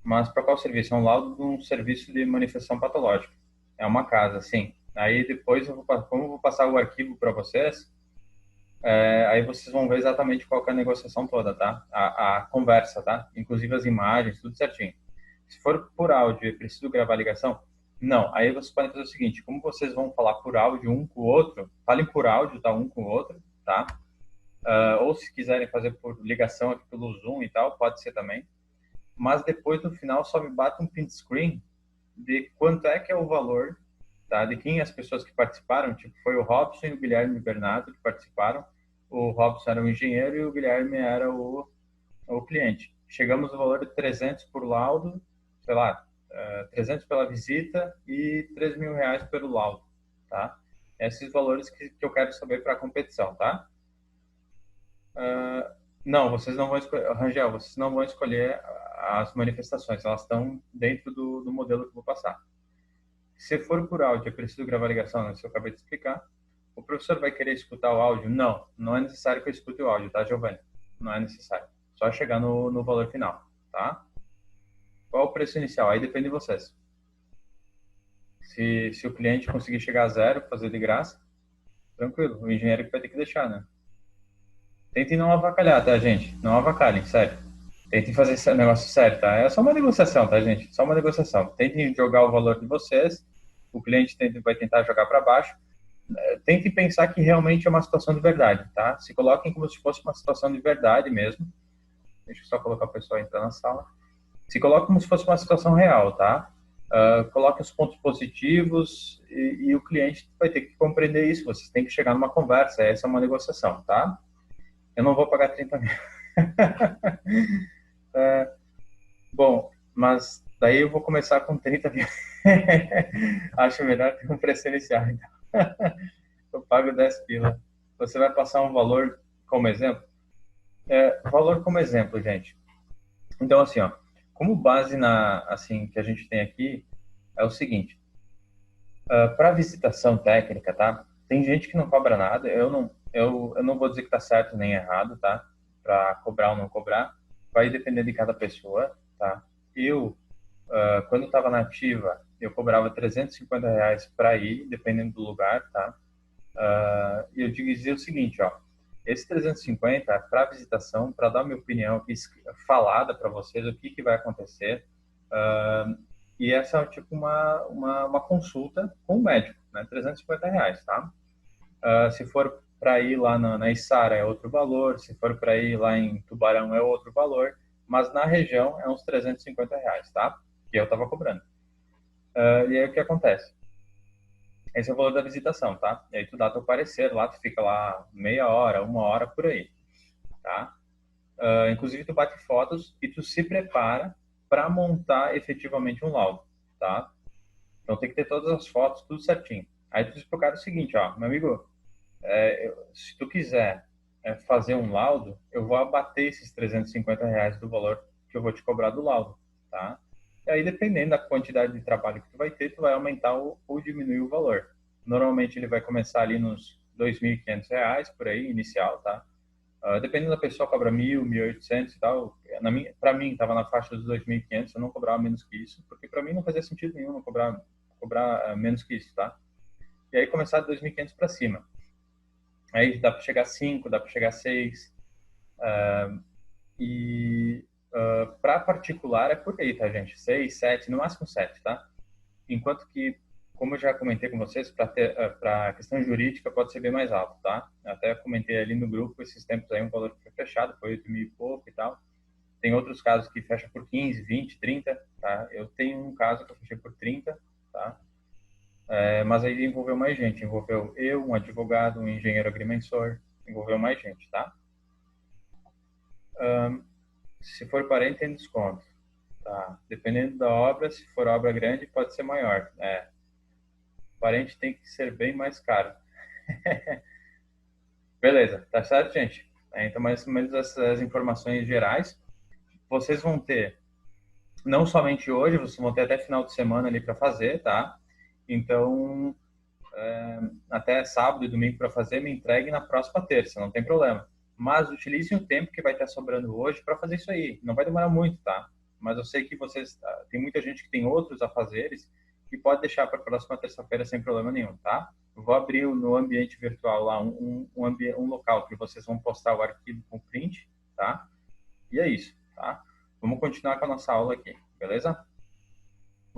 Mas para qual serviço? É um laudo de um serviço de manifestação patológica. É uma casa, sim. Aí depois, como eu vou passar o arquivo para vocês, aí vocês vão ver exatamente qual que é a negociação toda, tá? A conversa, tá? Inclusive as imagens, tudo certinho. Se for por áudio e preciso gravar a ligação, não. Aí vocês podem fazer o seguinte, como vocês vão falar por áudio um com o outro, falem por áudio, tá? Um com o outro, tá? Ou se quiserem fazer por ligação aqui pelo Zoom e tal, pode ser também. Mas depois, no final, só me bate um print screen de quanto é que é o valor, tá? De quem as pessoas que participaram, tipo, foi o Robson e o Guilherme Bernardo que participaram. O Robson era o engenheiro e o Guilherme era o cliente. Chegamos no valor de 300 por laudo, sei lá, 300 pela visita e 3 mil reais pelo laudo, tá? Esses valores que eu quero saber para a competição, tá? Não, vocês não vão escolher, Rangel, vocês não vão escolher as manifestações, elas estão dentro do modelo que eu vou passar. Se for por áudio, é preciso gravar a ligação, né? Isso eu acabei de explicar. O professor vai querer escutar o áudio? Não, não é necessário que eu escute o áudio, tá, Giovanni? Não é necessário. Só chegar no valor final, tá? Qual o preço inicial? Aí depende de vocês. Se o cliente conseguir chegar a zero, fazer de graça, tranquilo. O engenheiro que vai ter que deixar, né? Tentem não avacalhar, tá, gente? Não avacalhem, sério. Tentem fazer esse negócio sério, tá? É só uma negociação, tá, gente? Só uma negociação. Tentem jogar o valor de vocês, o cliente vai tentar jogar para baixo. Tentem pensar que realmente é uma situação de verdade, tá? Se coloquem como se fosse uma situação de verdade mesmo. Deixa eu só colocar o pessoal entrar na sala. Se coloque como se fosse uma situação real, tá? Coloque os pontos positivos e o cliente vai ter que compreender isso. Vocês têm que chegar numa conversa. Essa é uma negociação, tá? Eu não vou pagar 30 mil. Bom, mas daí eu vou começar com 30 mil. Acho melhor ter um preço inicial. Então. Eu pago 10 pila. Você vai passar um valor como exemplo? Valor como exemplo, gente. Então, assim, ó, como base assim, que a gente tem aqui, é o seguinte. Para visitação técnica, tá? Tem gente que não cobra nada. Eu não vou dizer que tá certo nem errado, tá? Para cobrar ou não cobrar. Vai depender de cada pessoa, tá? Quando eu estava na ativa, eu cobrava R$ 350 para ir, dependendo do lugar, tá? E eu dizia o seguinte, ó, esse 350 é para visitação, para dar minha opinião falada para vocês, o que vai acontecer. E essa é tipo uma consulta com o médico, né? R$ 350, tá? Se for para ir lá na Içara é outro valor, se for para ir lá em Tubarão é outro valor, mas na região é uns R$ 350, tá? Que eu estava cobrando. E aí o que acontece? Esse é o valor da visitação, tá? E aí tu dá teu parecer lá, tu fica lá meia hora, uma hora por aí, tá? Inclusive tu bate fotos e tu se prepara para montar efetivamente um laudo, tá? Então tem que ter todas as fotos, tudo certinho. Aí tu diz pro cara o seguinte, ó, meu amigo, se tu quiser fazer um laudo, eu vou abater esses R$ 350 do valor que eu vou te cobrar do laudo, tá? E aí, dependendo da quantidade de trabalho que tu vai ter, tu vai aumentar ou diminuir o valor. Normalmente ele vai começar ali nos R$ 2.500 por aí, inicial, tá? Dependendo da pessoa, cobra 1.000, 1.800 e tal. Para mim, estava na faixa dos 2.500, eu não cobrava menos que isso, porque para mim não fazia sentido nenhum não cobrar menos que isso, tá? E aí começar de 2.500 para cima. Aí dá para chegar a 5, dá para chegar a 6. E para particular é por aí, tá, gente? 6, 7, no máximo 7, tá? Enquanto que, como eu já comentei com vocês, para questão jurídica pode ser bem mais alto, tá? Eu até comentei ali no grupo esses tempos aí, um valor que foi fechado, foi 8 mil e pouco e tal. Tem outros casos que fecha por 15, 20, 30, tá? Eu tenho um caso que eu fechei por 30, tá? Mas aí envolveu mais gente, envolveu eu, um advogado, um engenheiro agrimensor, envolveu mais gente, tá? Se for parente, tem desconto, tá? Dependendo da obra, se for obra grande, pode ser maior, parente tem que ser bem mais caro. Beleza, tá certo, gente? Então, mais ou menos essas informações gerais. Vocês vão ter, não somente hoje, vocês vão ter até final de semana ali para fazer, tá? Então, até sábado e domingo para fazer, me entregue na próxima terça, não tem problema. Mas utilize o tempo que vai estar sobrando hoje para fazer isso aí. Não vai demorar muito, tá? Mas eu sei que vocês, tem muita gente que tem outros afazeres e pode deixar para a próxima terça-feira sem problema nenhum, tá? Eu vou abrir no ambiente virtual lá um local que vocês vão postar o arquivo com print, tá? E é isso, tá? Vamos continuar com a nossa aula aqui, beleza?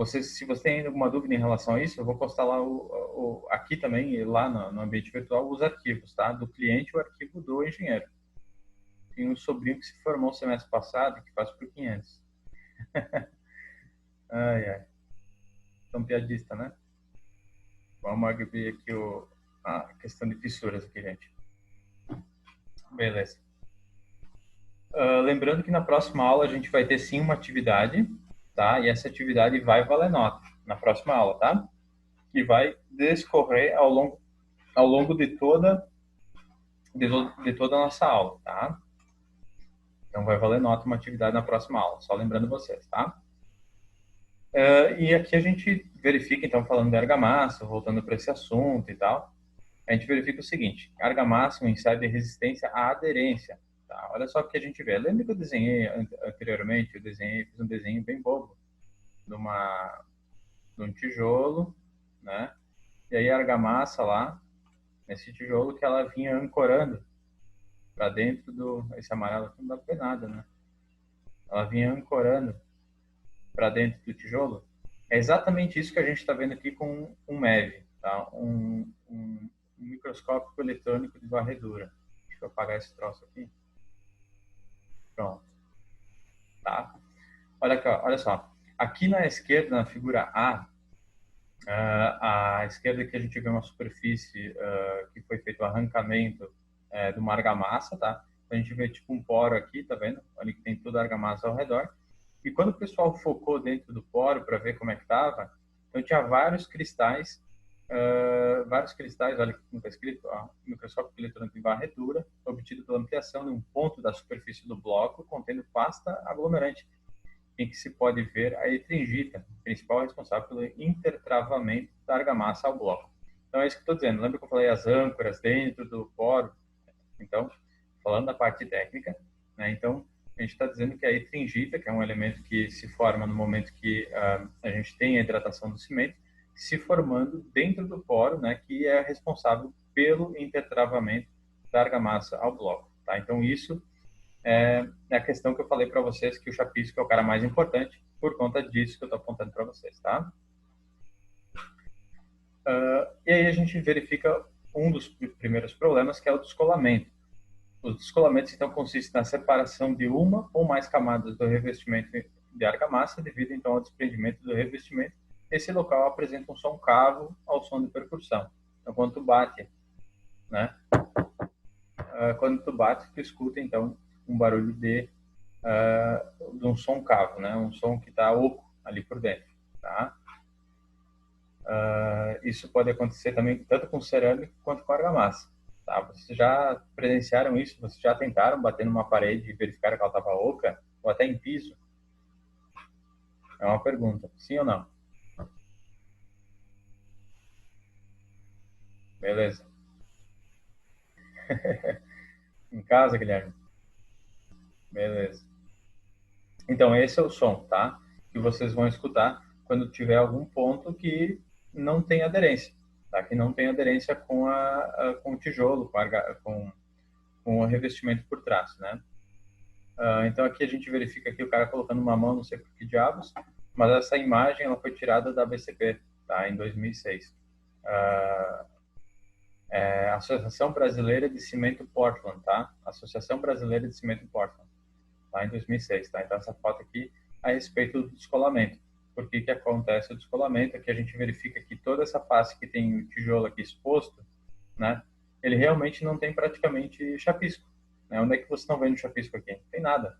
Se você tem alguma dúvida em relação a isso, eu vou postar lá aqui também, e lá no ambiente virtual, os arquivos, tá? Do cliente e o arquivo do engenheiro. Tem um sobrinho que se formou semestre passado, que faz por 500. Ai, ai. Tão piadista, né? Vamos abrir aqui a questão de fissuras aqui, gente. Beleza. Lembrando que na próxima aula a gente vai ter sim uma atividade, tá? E essa atividade vai valer nota na próxima aula, tá? Que vai discorrer ao longo de toda a nossa aula, tá? Então vai valer nota uma atividade na próxima aula, só lembrando vocês, tá? E aqui a gente verifica, então, falando de argamassa, voltando para esse assunto e tal, a gente verifica o seguinte: a argamassa é um ensaio de resistência à aderência. Tá? Olha só o que a gente vê. Lembra que eu desenhei anteriormente? Eu desenhei, fiz um desenho bem bobo de um tijolo, né? E aí a argamassa lá, nesse tijolo, que ela vinha ancorando para dentro do. Esse amarelo aqui não dá para ver nada, né? Ela vinha ancorando para dentro do tijolo. É exatamente isso que a gente está vendo aqui com um MEV, tá? Um microscópio eletrônico de varredura. Deixa eu apagar esse troço aqui. Pronto, tá? Olha aqui, ó, olha só. Aqui na esquerda, na figura A, à esquerda aqui a gente vê uma superfície que foi feito o arrancamento de uma argamassa, tá? A gente vê tipo um poro aqui, tá vendo? Ali que tem toda a argamassa ao redor. E quando o pessoal focou dentro do poro para ver como é que estava, então tinha vários cristais, olha aqui como está escrito, ó, microscópio eletrônico de varredura, obtido pela ampliação de um ponto da superfície do bloco contendo pasta aglomerante, em que se pode ver a etringita, principal responsável pelo intertravamento da argamassa ao bloco. Então é isso que estou dizendo. Lembra que eu falei as âncoras dentro do poro? Então, falando da parte técnica, né, então a gente está dizendo que a etringita, que é um elemento que se forma no momento que a gente tem a hidratação do cimento, se formando dentro do poro, né, que é responsável pelo intertravamento da argamassa ao bloco. Tá? Então, isso é a questão que eu falei para vocês, que o chapisco é o cara mais importante, por conta disso que eu estou apontando para vocês. Tá? E aí a gente verifica um dos primeiros problemas, que é o descolamento. Os descolamentos, então, consistem na separação de uma ou mais camadas do revestimento de argamassa, devido, então, ao desprendimento do revestimento. Esse local apresenta um som cavo ao som de percussão. Então, quando tu bate, né? Quando tu bate, tu escuta, então, um barulho de um som cavo, né? Um som que está oco ali por dentro, tá? Isso pode acontecer também tanto com cerâmica quanto com argamassa. Tá? Vocês já presenciaram isso? Vocês já tentaram bater numa parede e verificar que ela estava oca? Ou até em piso? É uma pergunta. Sim ou não? Beleza. Em casa, Guilherme? Beleza. Então, esse é o som, tá? Que vocês vão escutar quando tiver algum ponto que não tem aderência, tá? Que não tem aderência com o tijolo, com o revestimento por trás, né? Então aqui a gente verifica aqui o cara colocando uma mão, não sei por que diabos, mas essa imagem ela foi tirada da BCP, tá? Em 2006. Associação Brasileira de Cimento Portland, tá? Associação Brasileira de Cimento Portland, tá? Em 2006, tá? Então essa foto aqui a respeito do descolamento. Por que que acontece o descolamento? Aqui a gente verifica que toda essa face que tem o tijolo aqui exposto, né? Ele realmente não tem praticamente chapisco, né? Onde é que você não vê no chapisco aqui? Não tem nada.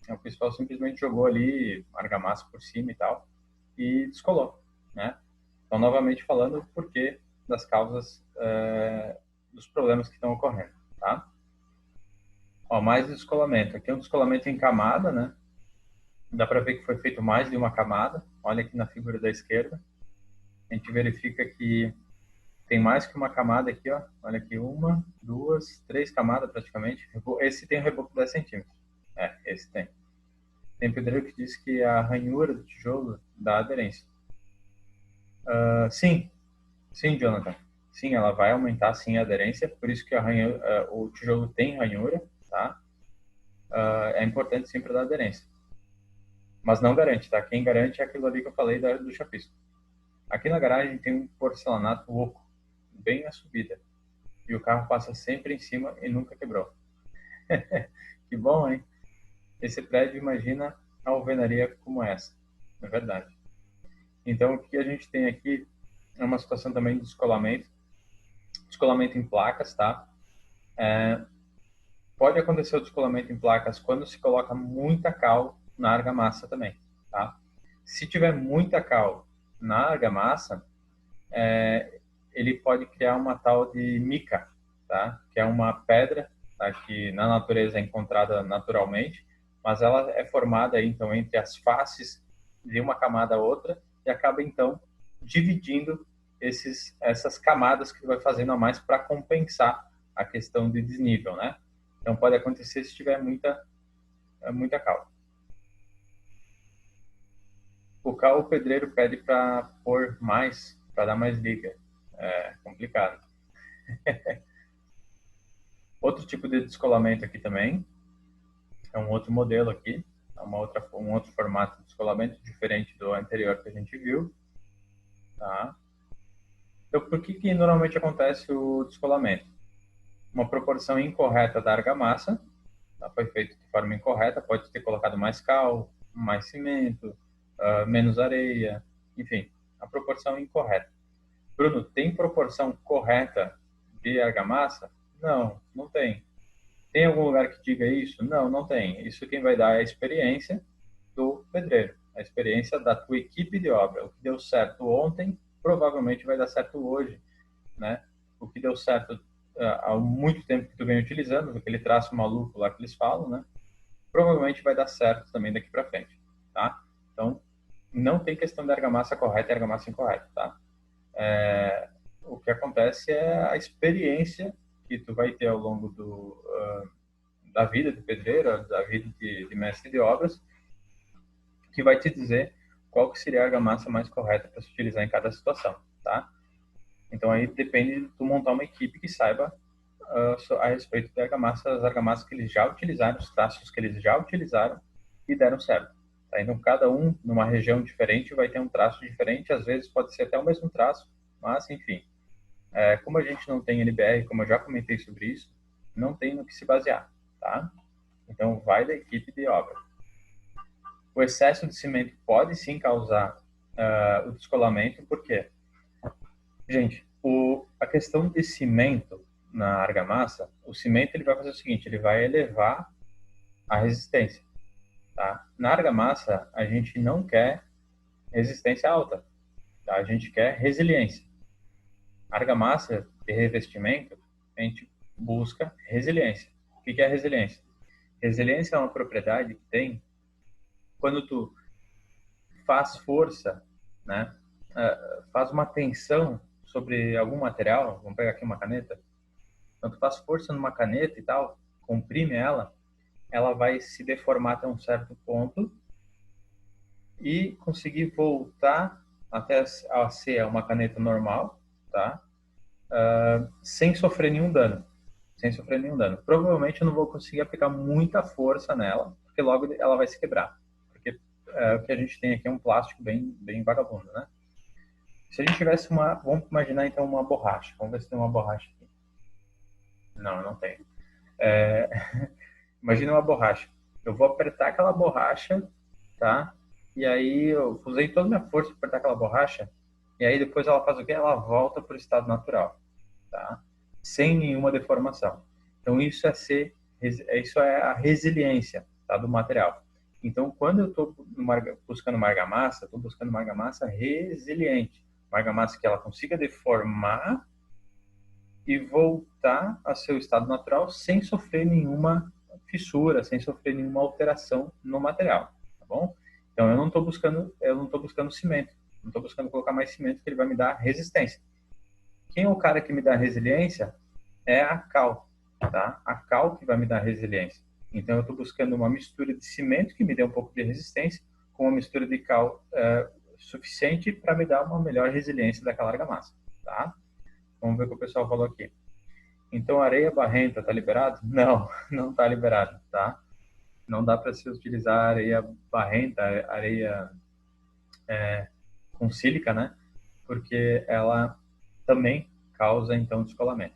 O pessoal simplesmente jogou ali argamassa por cima e tal e descolou, né? Então, novamente falando o porquê das causas dos problemas que estão ocorrendo, tá? Ó, mais descolamento. Aqui é um descolamento em camada, né? Dá para ver que foi feito mais de uma camada. Olha aqui na figura da esquerda. A gente verifica que tem mais que uma camada aqui, ó. Olha aqui, uma, duas, três camadas praticamente. Esse tem um reboco de 10 centímetros. Esse tem. Tem pedreiro que diz que a ranhura do tijolo dá aderência. Sim, sim, Jonathan. Sim, ela vai aumentar sim a aderência, por isso que o tijolo tem ranhura, tá? É importante sempre dar aderência. Mas não garante, tá? Quem garante é aquilo ali que eu falei do chapisco. Aqui na garagem tem um porcelanato oco, bem na subida. E o carro passa sempre em cima e nunca quebrou. Que bom, hein? Esse prédio, imagina a alvenaria como essa. É verdade. Então, o que a gente tem aqui é uma situação também de descolamento em placas, tá? Pode acontecer o descolamento em placas quando se coloca muita cal na argamassa também, tá? Se tiver muita cal na argamassa, ele pode criar uma tal de mica, tá? Que é uma pedra, tá? Que na natureza é encontrada naturalmente, mas ela é formada aí, então entre as faces de uma camada a outra e acaba, então, dividindo essas camadas que tu vai fazendo a mais para compensar a questão de desnível, né? Então, pode acontecer se tiver muita cal. O pedreiro pede para pôr mais, para dar mais liga. É complicado. Outro tipo de descolamento aqui também, é um outro modelo aqui, é um outro formato de descolamento diferente do anterior que a gente viu, tá? Então, por que normalmente acontece o descolamento? Uma proporção incorreta da argamassa, tá? Foi feito de forma incorreta, pode ter colocado mais cal, mais cimento, menos areia, enfim, a proporção incorreta. Bruno, tem proporção correta de argamassa? Não, não tem. Tem algum lugar que diga isso? Não, não tem. Isso quem vai dar é a experiência do pedreiro, a experiência da tua equipe de obra. O que deu certo ontem, provavelmente vai dar certo hoje, né? O que deu certo há muito tempo que tu vem utilizando, aquele traço maluco lá que eles falam, né? Provavelmente vai dar certo também daqui para frente, tá? Então, não tem questão de argamassa correta e argamassa incorreta, tá? O que acontece é a experiência que tu vai ter ao longo da vida de pedreiro, da vida de mestre de obras, que vai te dizer qual que seria a argamassa mais correta para se utilizar em cada situação, tá? Então aí depende de tu montar uma equipe que saiba a respeito de argamassa, as argamassas que eles já utilizaram, os traços que eles já utilizaram e deram certo. Tá? Então cada um numa região diferente vai ter um traço diferente, às vezes pode ser até o mesmo traço, mas enfim, como a gente não tem NBR, como eu já comentei sobre isso, não tem no que se basear, tá? Então vai da equipe de obra. O excesso de cimento pode sim causar o descolamento, por quê? Gente, a questão de cimento na argamassa, o cimento ele vai fazer o seguinte, ele vai elevar a resistência, tá? Na argamassa, a gente não quer resistência alta, tá? A gente quer resiliência. A argamassa de revestimento, a gente busca resiliência. O que é resiliência? Resiliência é uma propriedade que tem quando tu faz força, né? Faz uma tensão sobre algum material, vamos pegar aqui uma caneta, então tu faz força numa caneta e tal, comprime ela vai se deformar até um certo ponto e conseguir voltar até a ser uma caneta normal, tá? Sem sofrer nenhum dano. Sem sofrer nenhum dano. Provavelmente eu não vou conseguir aplicar muita força nela, porque logo ela vai se quebrar. Porque o que a gente tem aqui é um plástico bem vagabundo, né? Se a gente tivesse vamos imaginar então uma borracha. Vamos ver se tem uma borracha aqui. Não, não tem. É, imagina uma borracha. Eu vou apertar aquela borracha, tá? E aí eu usei toda a minha força para apertar aquela borracha. E aí depois ela faz o quê? Ela volta para o estado natural, tá? Sem nenhuma deformação. Então isso é a resiliência, tá? Do material. Então quando eu estou buscando uma argamassa, estou buscando uma argamassa resiliente, uma argamassa que ela consiga deformar e voltar a seu estado natural sem sofrer nenhuma fissura, sem sofrer nenhuma alteração no material, tá bom? Então eu não tô buscando cimento, não estou buscando colocar mais cimento que ele vai me dar resistência. Quem é o cara que me dá resiliência? É a cal, tá? A cal que vai me dar resiliência. Então eu estou buscando uma mistura de cimento que me dê um pouco de resistência com uma mistura de cal suficiente para me dar uma melhor resiliência daquela argamassa, tá? Vamos ver o que o pessoal falou aqui. Então, areia barrenta está liberado? Não, não está liberado, tá? Não dá para se utilizar areia barrenta, areia com sílica, né? Porque ela também causa, então, descolamento.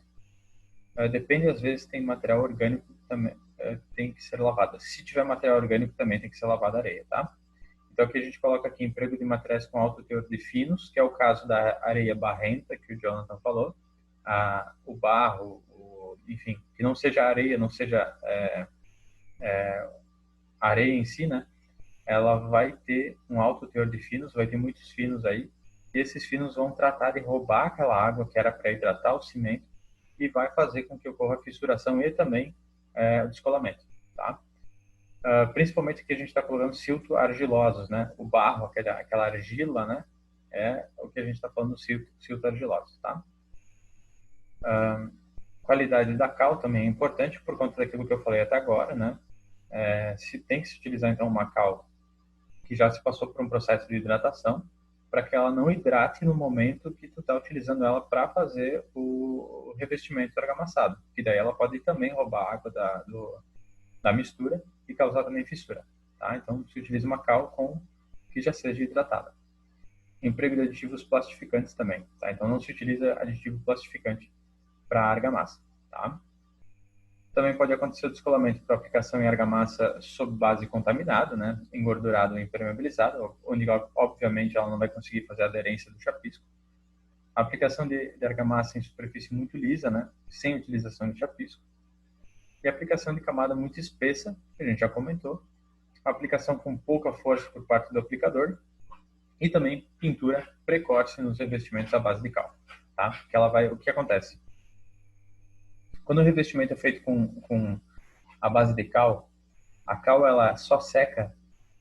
Depende, às vezes, tem material orgânico também, tem que ser lavado. Se tiver material orgânico, também tem que ser lavada a areia, tá? Então, aqui a gente coloca aqui emprego de materiais com alto teor de finos, que é o caso da areia barrenta, que o Jonathan falou, o barro, enfim, que não seja areia, não seja areia em si, né? Ela vai ter um alto teor de finos, vai ter muitos finos aí, e esses finos vão tratar de roubar aquela água que era para hidratar o cimento e vai fazer com que ocorra a fissuração e também o descolamento, tá? principalmente que a gente está colocando silto argilosos, né? O barro, aquela argila, né? É o que a gente está falando do silto argilosos, tá? Qualidade da cal também é importante por conta daquilo que eu falei até agora, né? Se tem que se utilizar então uma cal que já se passou por um processo de hidratação, para que ela não hidrate no momento que tu está utilizando ela para fazer o revestimento argamassado, que daí ela pode também roubar água da mistura e causar também fissura, tá? Então se utiliza uma cal com que já seja hidratada. Emprego de aditivos plastificantes também, tá? Então não se utiliza aditivo plastificante para argamassa, tá? Também pode acontecer o descolamento por aplicação em argamassa sob base contaminada, né, engordurada ou impermeabilizada, onde obviamente ela não vai conseguir fazer a aderência do chapisco. A aplicação de argamassa em superfície muito lisa, né, sem utilização de chapisco. E a aplicação de camada muito espessa, que a gente já comentou. A aplicação com pouca força por parte do aplicador. E também pintura precoce nos revestimentos à base de cal. Tá? Que o que acontece? Quando o revestimento é feito com a base de cal, a cal ela só seca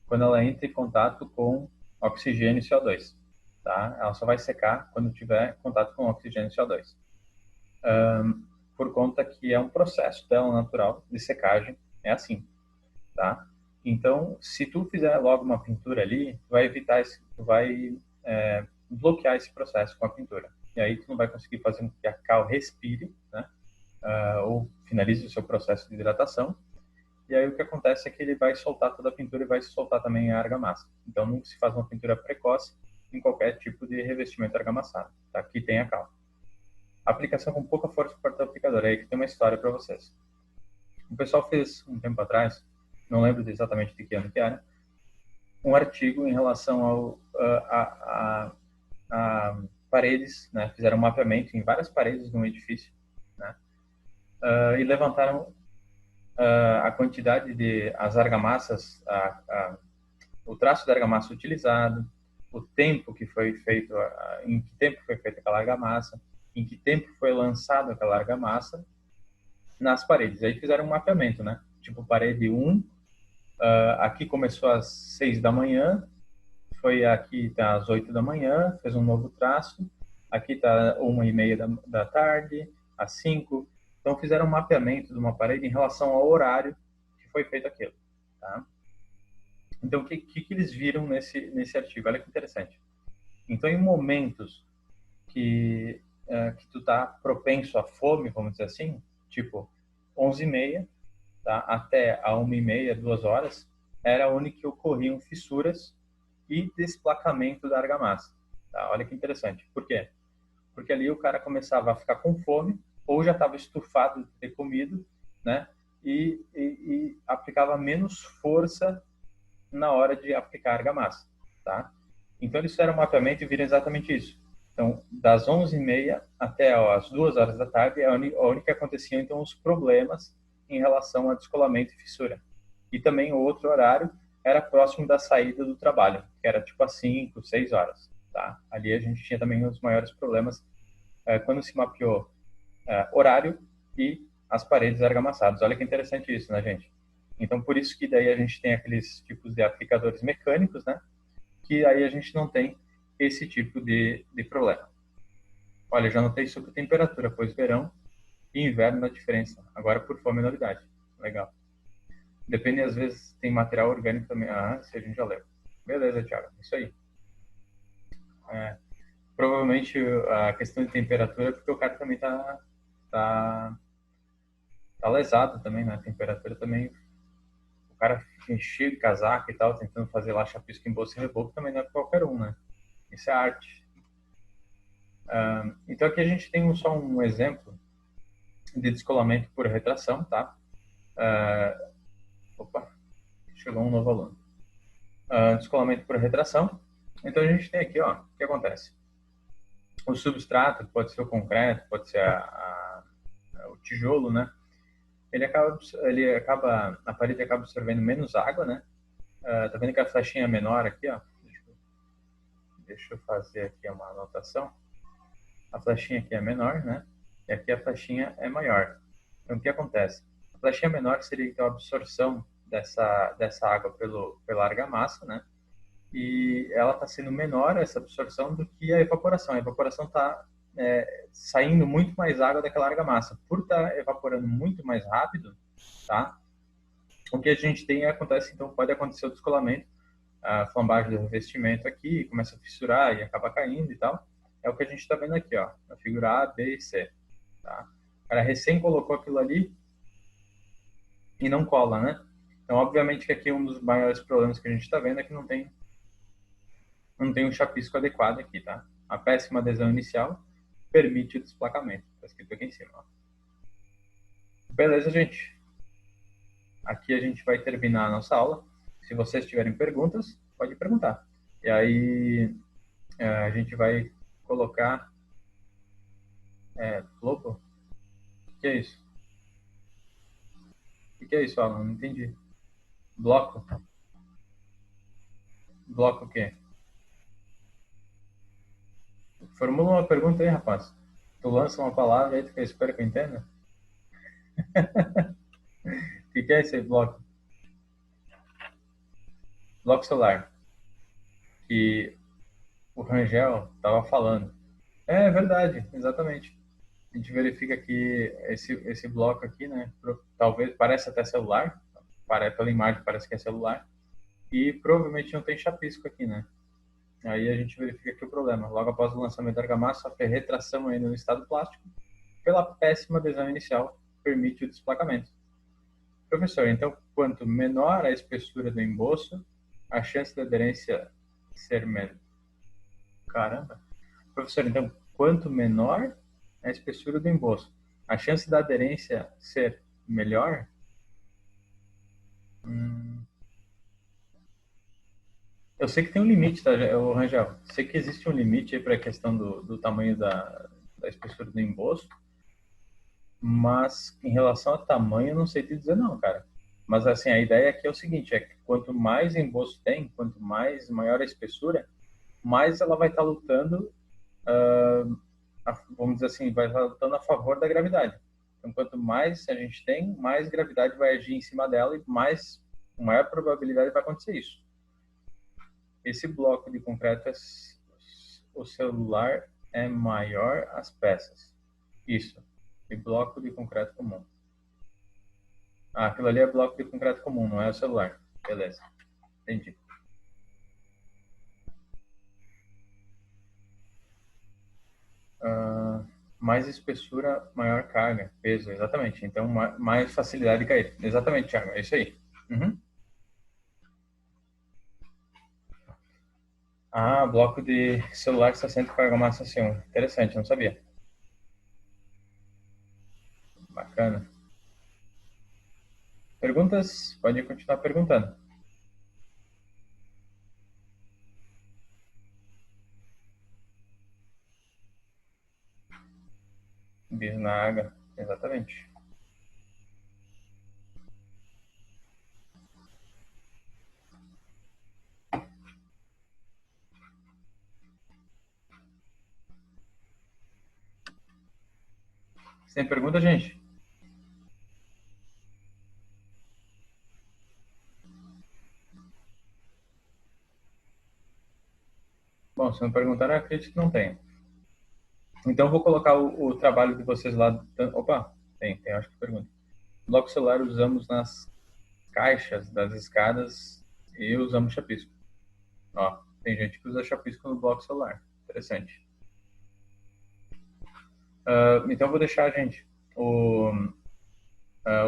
quando ela entra em contato com oxigênio e CO2, tá? Ela só vai secar quando tiver contato com oxigênio e CO2. Por conta que é um processo dela natural de secagem, é assim, tá? Então, se tu fizer logo uma pintura ali, tu vai evitar tu vai bloquear esse processo com a pintura. E aí tu não vai conseguir fazer com que a cal respire, né? Ou finalize o seu processo de hidratação. E aí o que acontece é que ele vai soltar toda a pintura e vai soltar também a argamassa. Então não se faz uma pintura precoce em qualquer tipo de revestimento argamassado, tá? Que tenha cal. Aplicação com pouca força por parte do aplicador. É aí que tem uma história para vocês. O pessoal fez um tempo atrás, não lembro exatamente de que ano que era, um artigo em relação a paredes, né? Fizeram um mapeamento em várias paredes de um edifício, né? E levantaram a quantidade de as argamassas, o traço da argamassa utilizado, o tempo que foi feito, em que tempo foi feita aquela argamassa, em que tempo foi lançado aquela argamassa nas paredes. Aí fizeram um mapeamento, né? Tipo, parede 1, aqui começou às 6 da manhã, foi aqui tá às 8 da manhã, fez um novo traço, aqui tá 1h30 da tarde, às 5. Então fizeram um mapeamento de uma parede em relação ao horário que foi feito aquilo, tá? Então, o que eles viram nesse artigo? Olha que interessante. Então, em momentos que tu tá propenso à fome, vamos dizer assim, tipo 11h30, tá, até a 1h30, 2 horas, era onde que ocorriam fissuras e desplacamento da argamassa. Tá? Olha que interessante. Por quê? Porque ali o cara começava a ficar com fome ou já estava estufado de ter comido, né? E aplicava menos força na hora de aplicar a argamassa, tá? Então eles fizeram um mapeamento e viram exatamente isso. Então, das 11h30 até as 2 horas da tarde é onde que aconteciam então os problemas em relação a descolamento e fissura. E também o outro horário era próximo da saída do trabalho, que era tipo às 5, 6 horas, tá? Ali a gente tinha também os maiores problemas quando se mapeou horário e as paredes argamassadas. Olha que interessante isso, né, gente? Então, por isso que daí a gente tem aqueles tipos de aplicadores mecânicos, né? Que aí a gente não tem esse tipo de problema. Olha, já notei sobre temperatura, pois verão e inverno a diferença. Agora, por fome, novidade. Legal. Depende, às vezes, tem material orgânico também. Ah, se a gente já leu. Beleza, Thiago. Isso aí. É, provavelmente a questão de temperatura é porque o cara também tá, tá lesado também, né? A temperatura também. O cara fica cheio de casaco e tal, tentando fazer lá chapisco em bolsa e reboco, também não é qualquer um, né? Isso é arte. Então aqui a gente tem só um exemplo de descolamento por retração, tá? Opa, chegou um novo aluno. Descolamento por retração. Então a gente tem aqui, ó, o que acontece? O substrato, pode ser o concreto, pode ser o tijolo, né? A parede acaba absorvendo menos água, né? Tá vendo que a flechinha é menor aqui, ó? Deixa eu fazer aqui uma anotação. A flechinha aqui é menor, né? E aqui a flechinha é maior. Então, o que acontece? A flechinha menor seria então a absorção dessa água pela argamassa, né? E ela está sendo menor, essa absorção, do que a evaporação. A evaporação está saindo muito mais água daquela argamassa. Por estar evaporando muito mais rápido, tá? O que a gente tem acontece, então, pode acontecer o descolamento, a flambagem do revestimento aqui, começa a fissurar e acaba caindo e tal. É o que a gente está vendo aqui, ó, na figura A, B e C. Tá? O cara recém colocou aquilo ali e não cola, né? Então, obviamente que aqui um dos maiores problemas que a gente está vendo é que não tem um chapisco adequado aqui, tá? A péssima adesão inicial permite o desplacamento. Está escrito aqui em cima, ó. Beleza, gente? Aqui a gente vai terminar a nossa aula. Se vocês tiverem perguntas, pode perguntar. E aí a gente vai colocar Lobo? O que é isso? O que é isso, Alan? Não entendi. Bloco? Bloco o quê? Formula uma pergunta aí, rapaz. Tu lança uma palavra aí, tu quer espera que eu entenda? O que é esse bloco? Bloco solar. Que o Rangel estava falando. É verdade, exatamente. A gente verifica que esse bloco aqui, né, talvez parece até celular, pela imagem parece que é celular, e provavelmente não tem chapisco aqui, né? Aí a gente verifica aqui o problema. Logo após o lançamento da argamassa, sofre retração ainda no estado plástico, pela péssima adesão inicial, permite o desplacamento. Professor, então, quanto menor a espessura do emboço, a chance de aderência ser menor. Caramba! Professor, então, quanto menor a espessura do emboço, a chance da aderência ser melhor? Hum, eu sei que tem um limite, tá, Rangel? Sei que existe um limite aí para a questão do tamanho da espessura do emboço, mas em relação a tamanho, eu não sei te dizer não, cara. Mas assim, a ideia aqui é o seguinte, é que quanto mais emboço tem, quanto mais maior a espessura, mais ela vai estar lutando, vamos dizer assim, vai estar lutando a favor da gravidade. Então, quanto mais a gente tem, mais gravidade vai agir em cima dela e mais, com maior probabilidade vai acontecer isso. Esse bloco de concreto, o celular é maior as peças. Isso. E bloco de concreto comum. Ah, aquilo ali é bloco de concreto comum, não é o celular. Beleza. Entendi. Mais espessura, maior carga, peso, exatamente. Então, mais facilidade de cair. Exatamente, Thiago, é isso aí. Uhum. Ah, bloco de celular que está sendo com argamassa C1. Interessante, não sabia. Bacana. Perguntas? Pode continuar perguntando. Bisnaga, exatamente. Sem pergunta, gente? Bom, se não perguntaram, eu acredito que não tem. Então, eu vou colocar o trabalho de vocês lá. Opa, tem, acho que pergunta. Bloco celular usamos nas caixas das escadas e usamos chapisco. Ó, tem gente que usa chapisco no bloco celular. Interessante. Então, eu vou deixar, gente,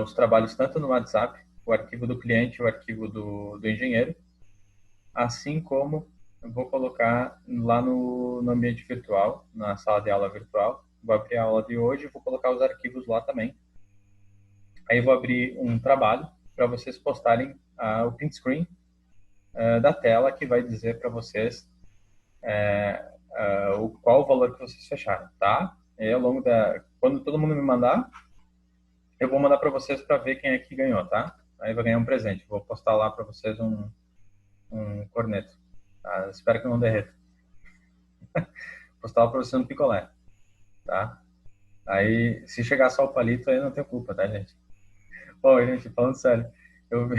os trabalhos tanto no WhatsApp, o arquivo do cliente e o arquivo do engenheiro, assim como eu vou colocar lá no ambiente virtual, na sala de aula virtual. Vou abrir a aula de hoje e vou colocar os arquivos lá também. Aí vou abrir um trabalho para vocês postarem o print screen da tela que vai dizer para vocês qual o valor que vocês fecharam, tá? E ao longo quando todo mundo me mandar, eu vou mandar para vocês para ver quem é que ganhou, tá? Aí vai ganhar um presente. Vou postar lá para vocês um corneto. Tá? Espero que não derreta. Postar lá para vocês um picolé, tá? Aí, se chegar só o palito, aí não tem culpa, tá, gente? Ô, gente, falando sério. Eu vi,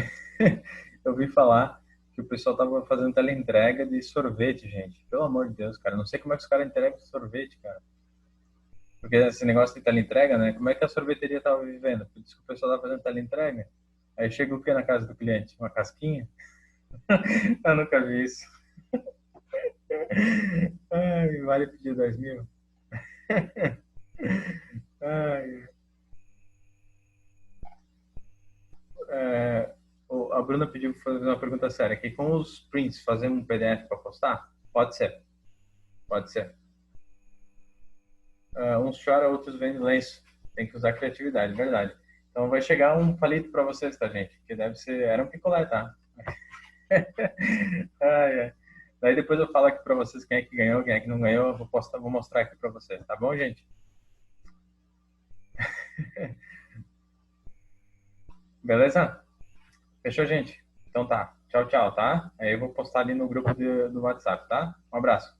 eu vi falar que o pessoal tava fazendo teleentrega de sorvete, gente. Pelo amor de Deus, cara. Não sei como é que os caras entregam sorvete, cara. Porque esse negócio de teleentrega, né? Como é que a sorveteria tava vivendo? Por isso que o pessoal tava fazendo teleentrega. Aí chega o que na casa do cliente? Uma casquinha? Eu nunca vi isso. Ai, vale pedir 2.000. Ai, é, a Bruna pediu para fazer uma pergunta séria aqui. Com os prints, fazer um PDF para postar? Pode ser, pode ser. Uns choram, outros vendem lenço. Tem que usar criatividade, verdade. Então vai chegar um palito para vocês, tá, gente? Que deve ser. Era um picolé, tá? Ai, ai. Daí depois eu falo aqui para vocês quem é que ganhou, quem é que não ganhou. Eu vou postar, vou mostrar aqui para vocês, tá bom, gente? Beleza? Fechou, gente? Então tá. Tchau, tchau, tá? Aí eu vou postar ali no grupo do WhatsApp, tá? Um abraço.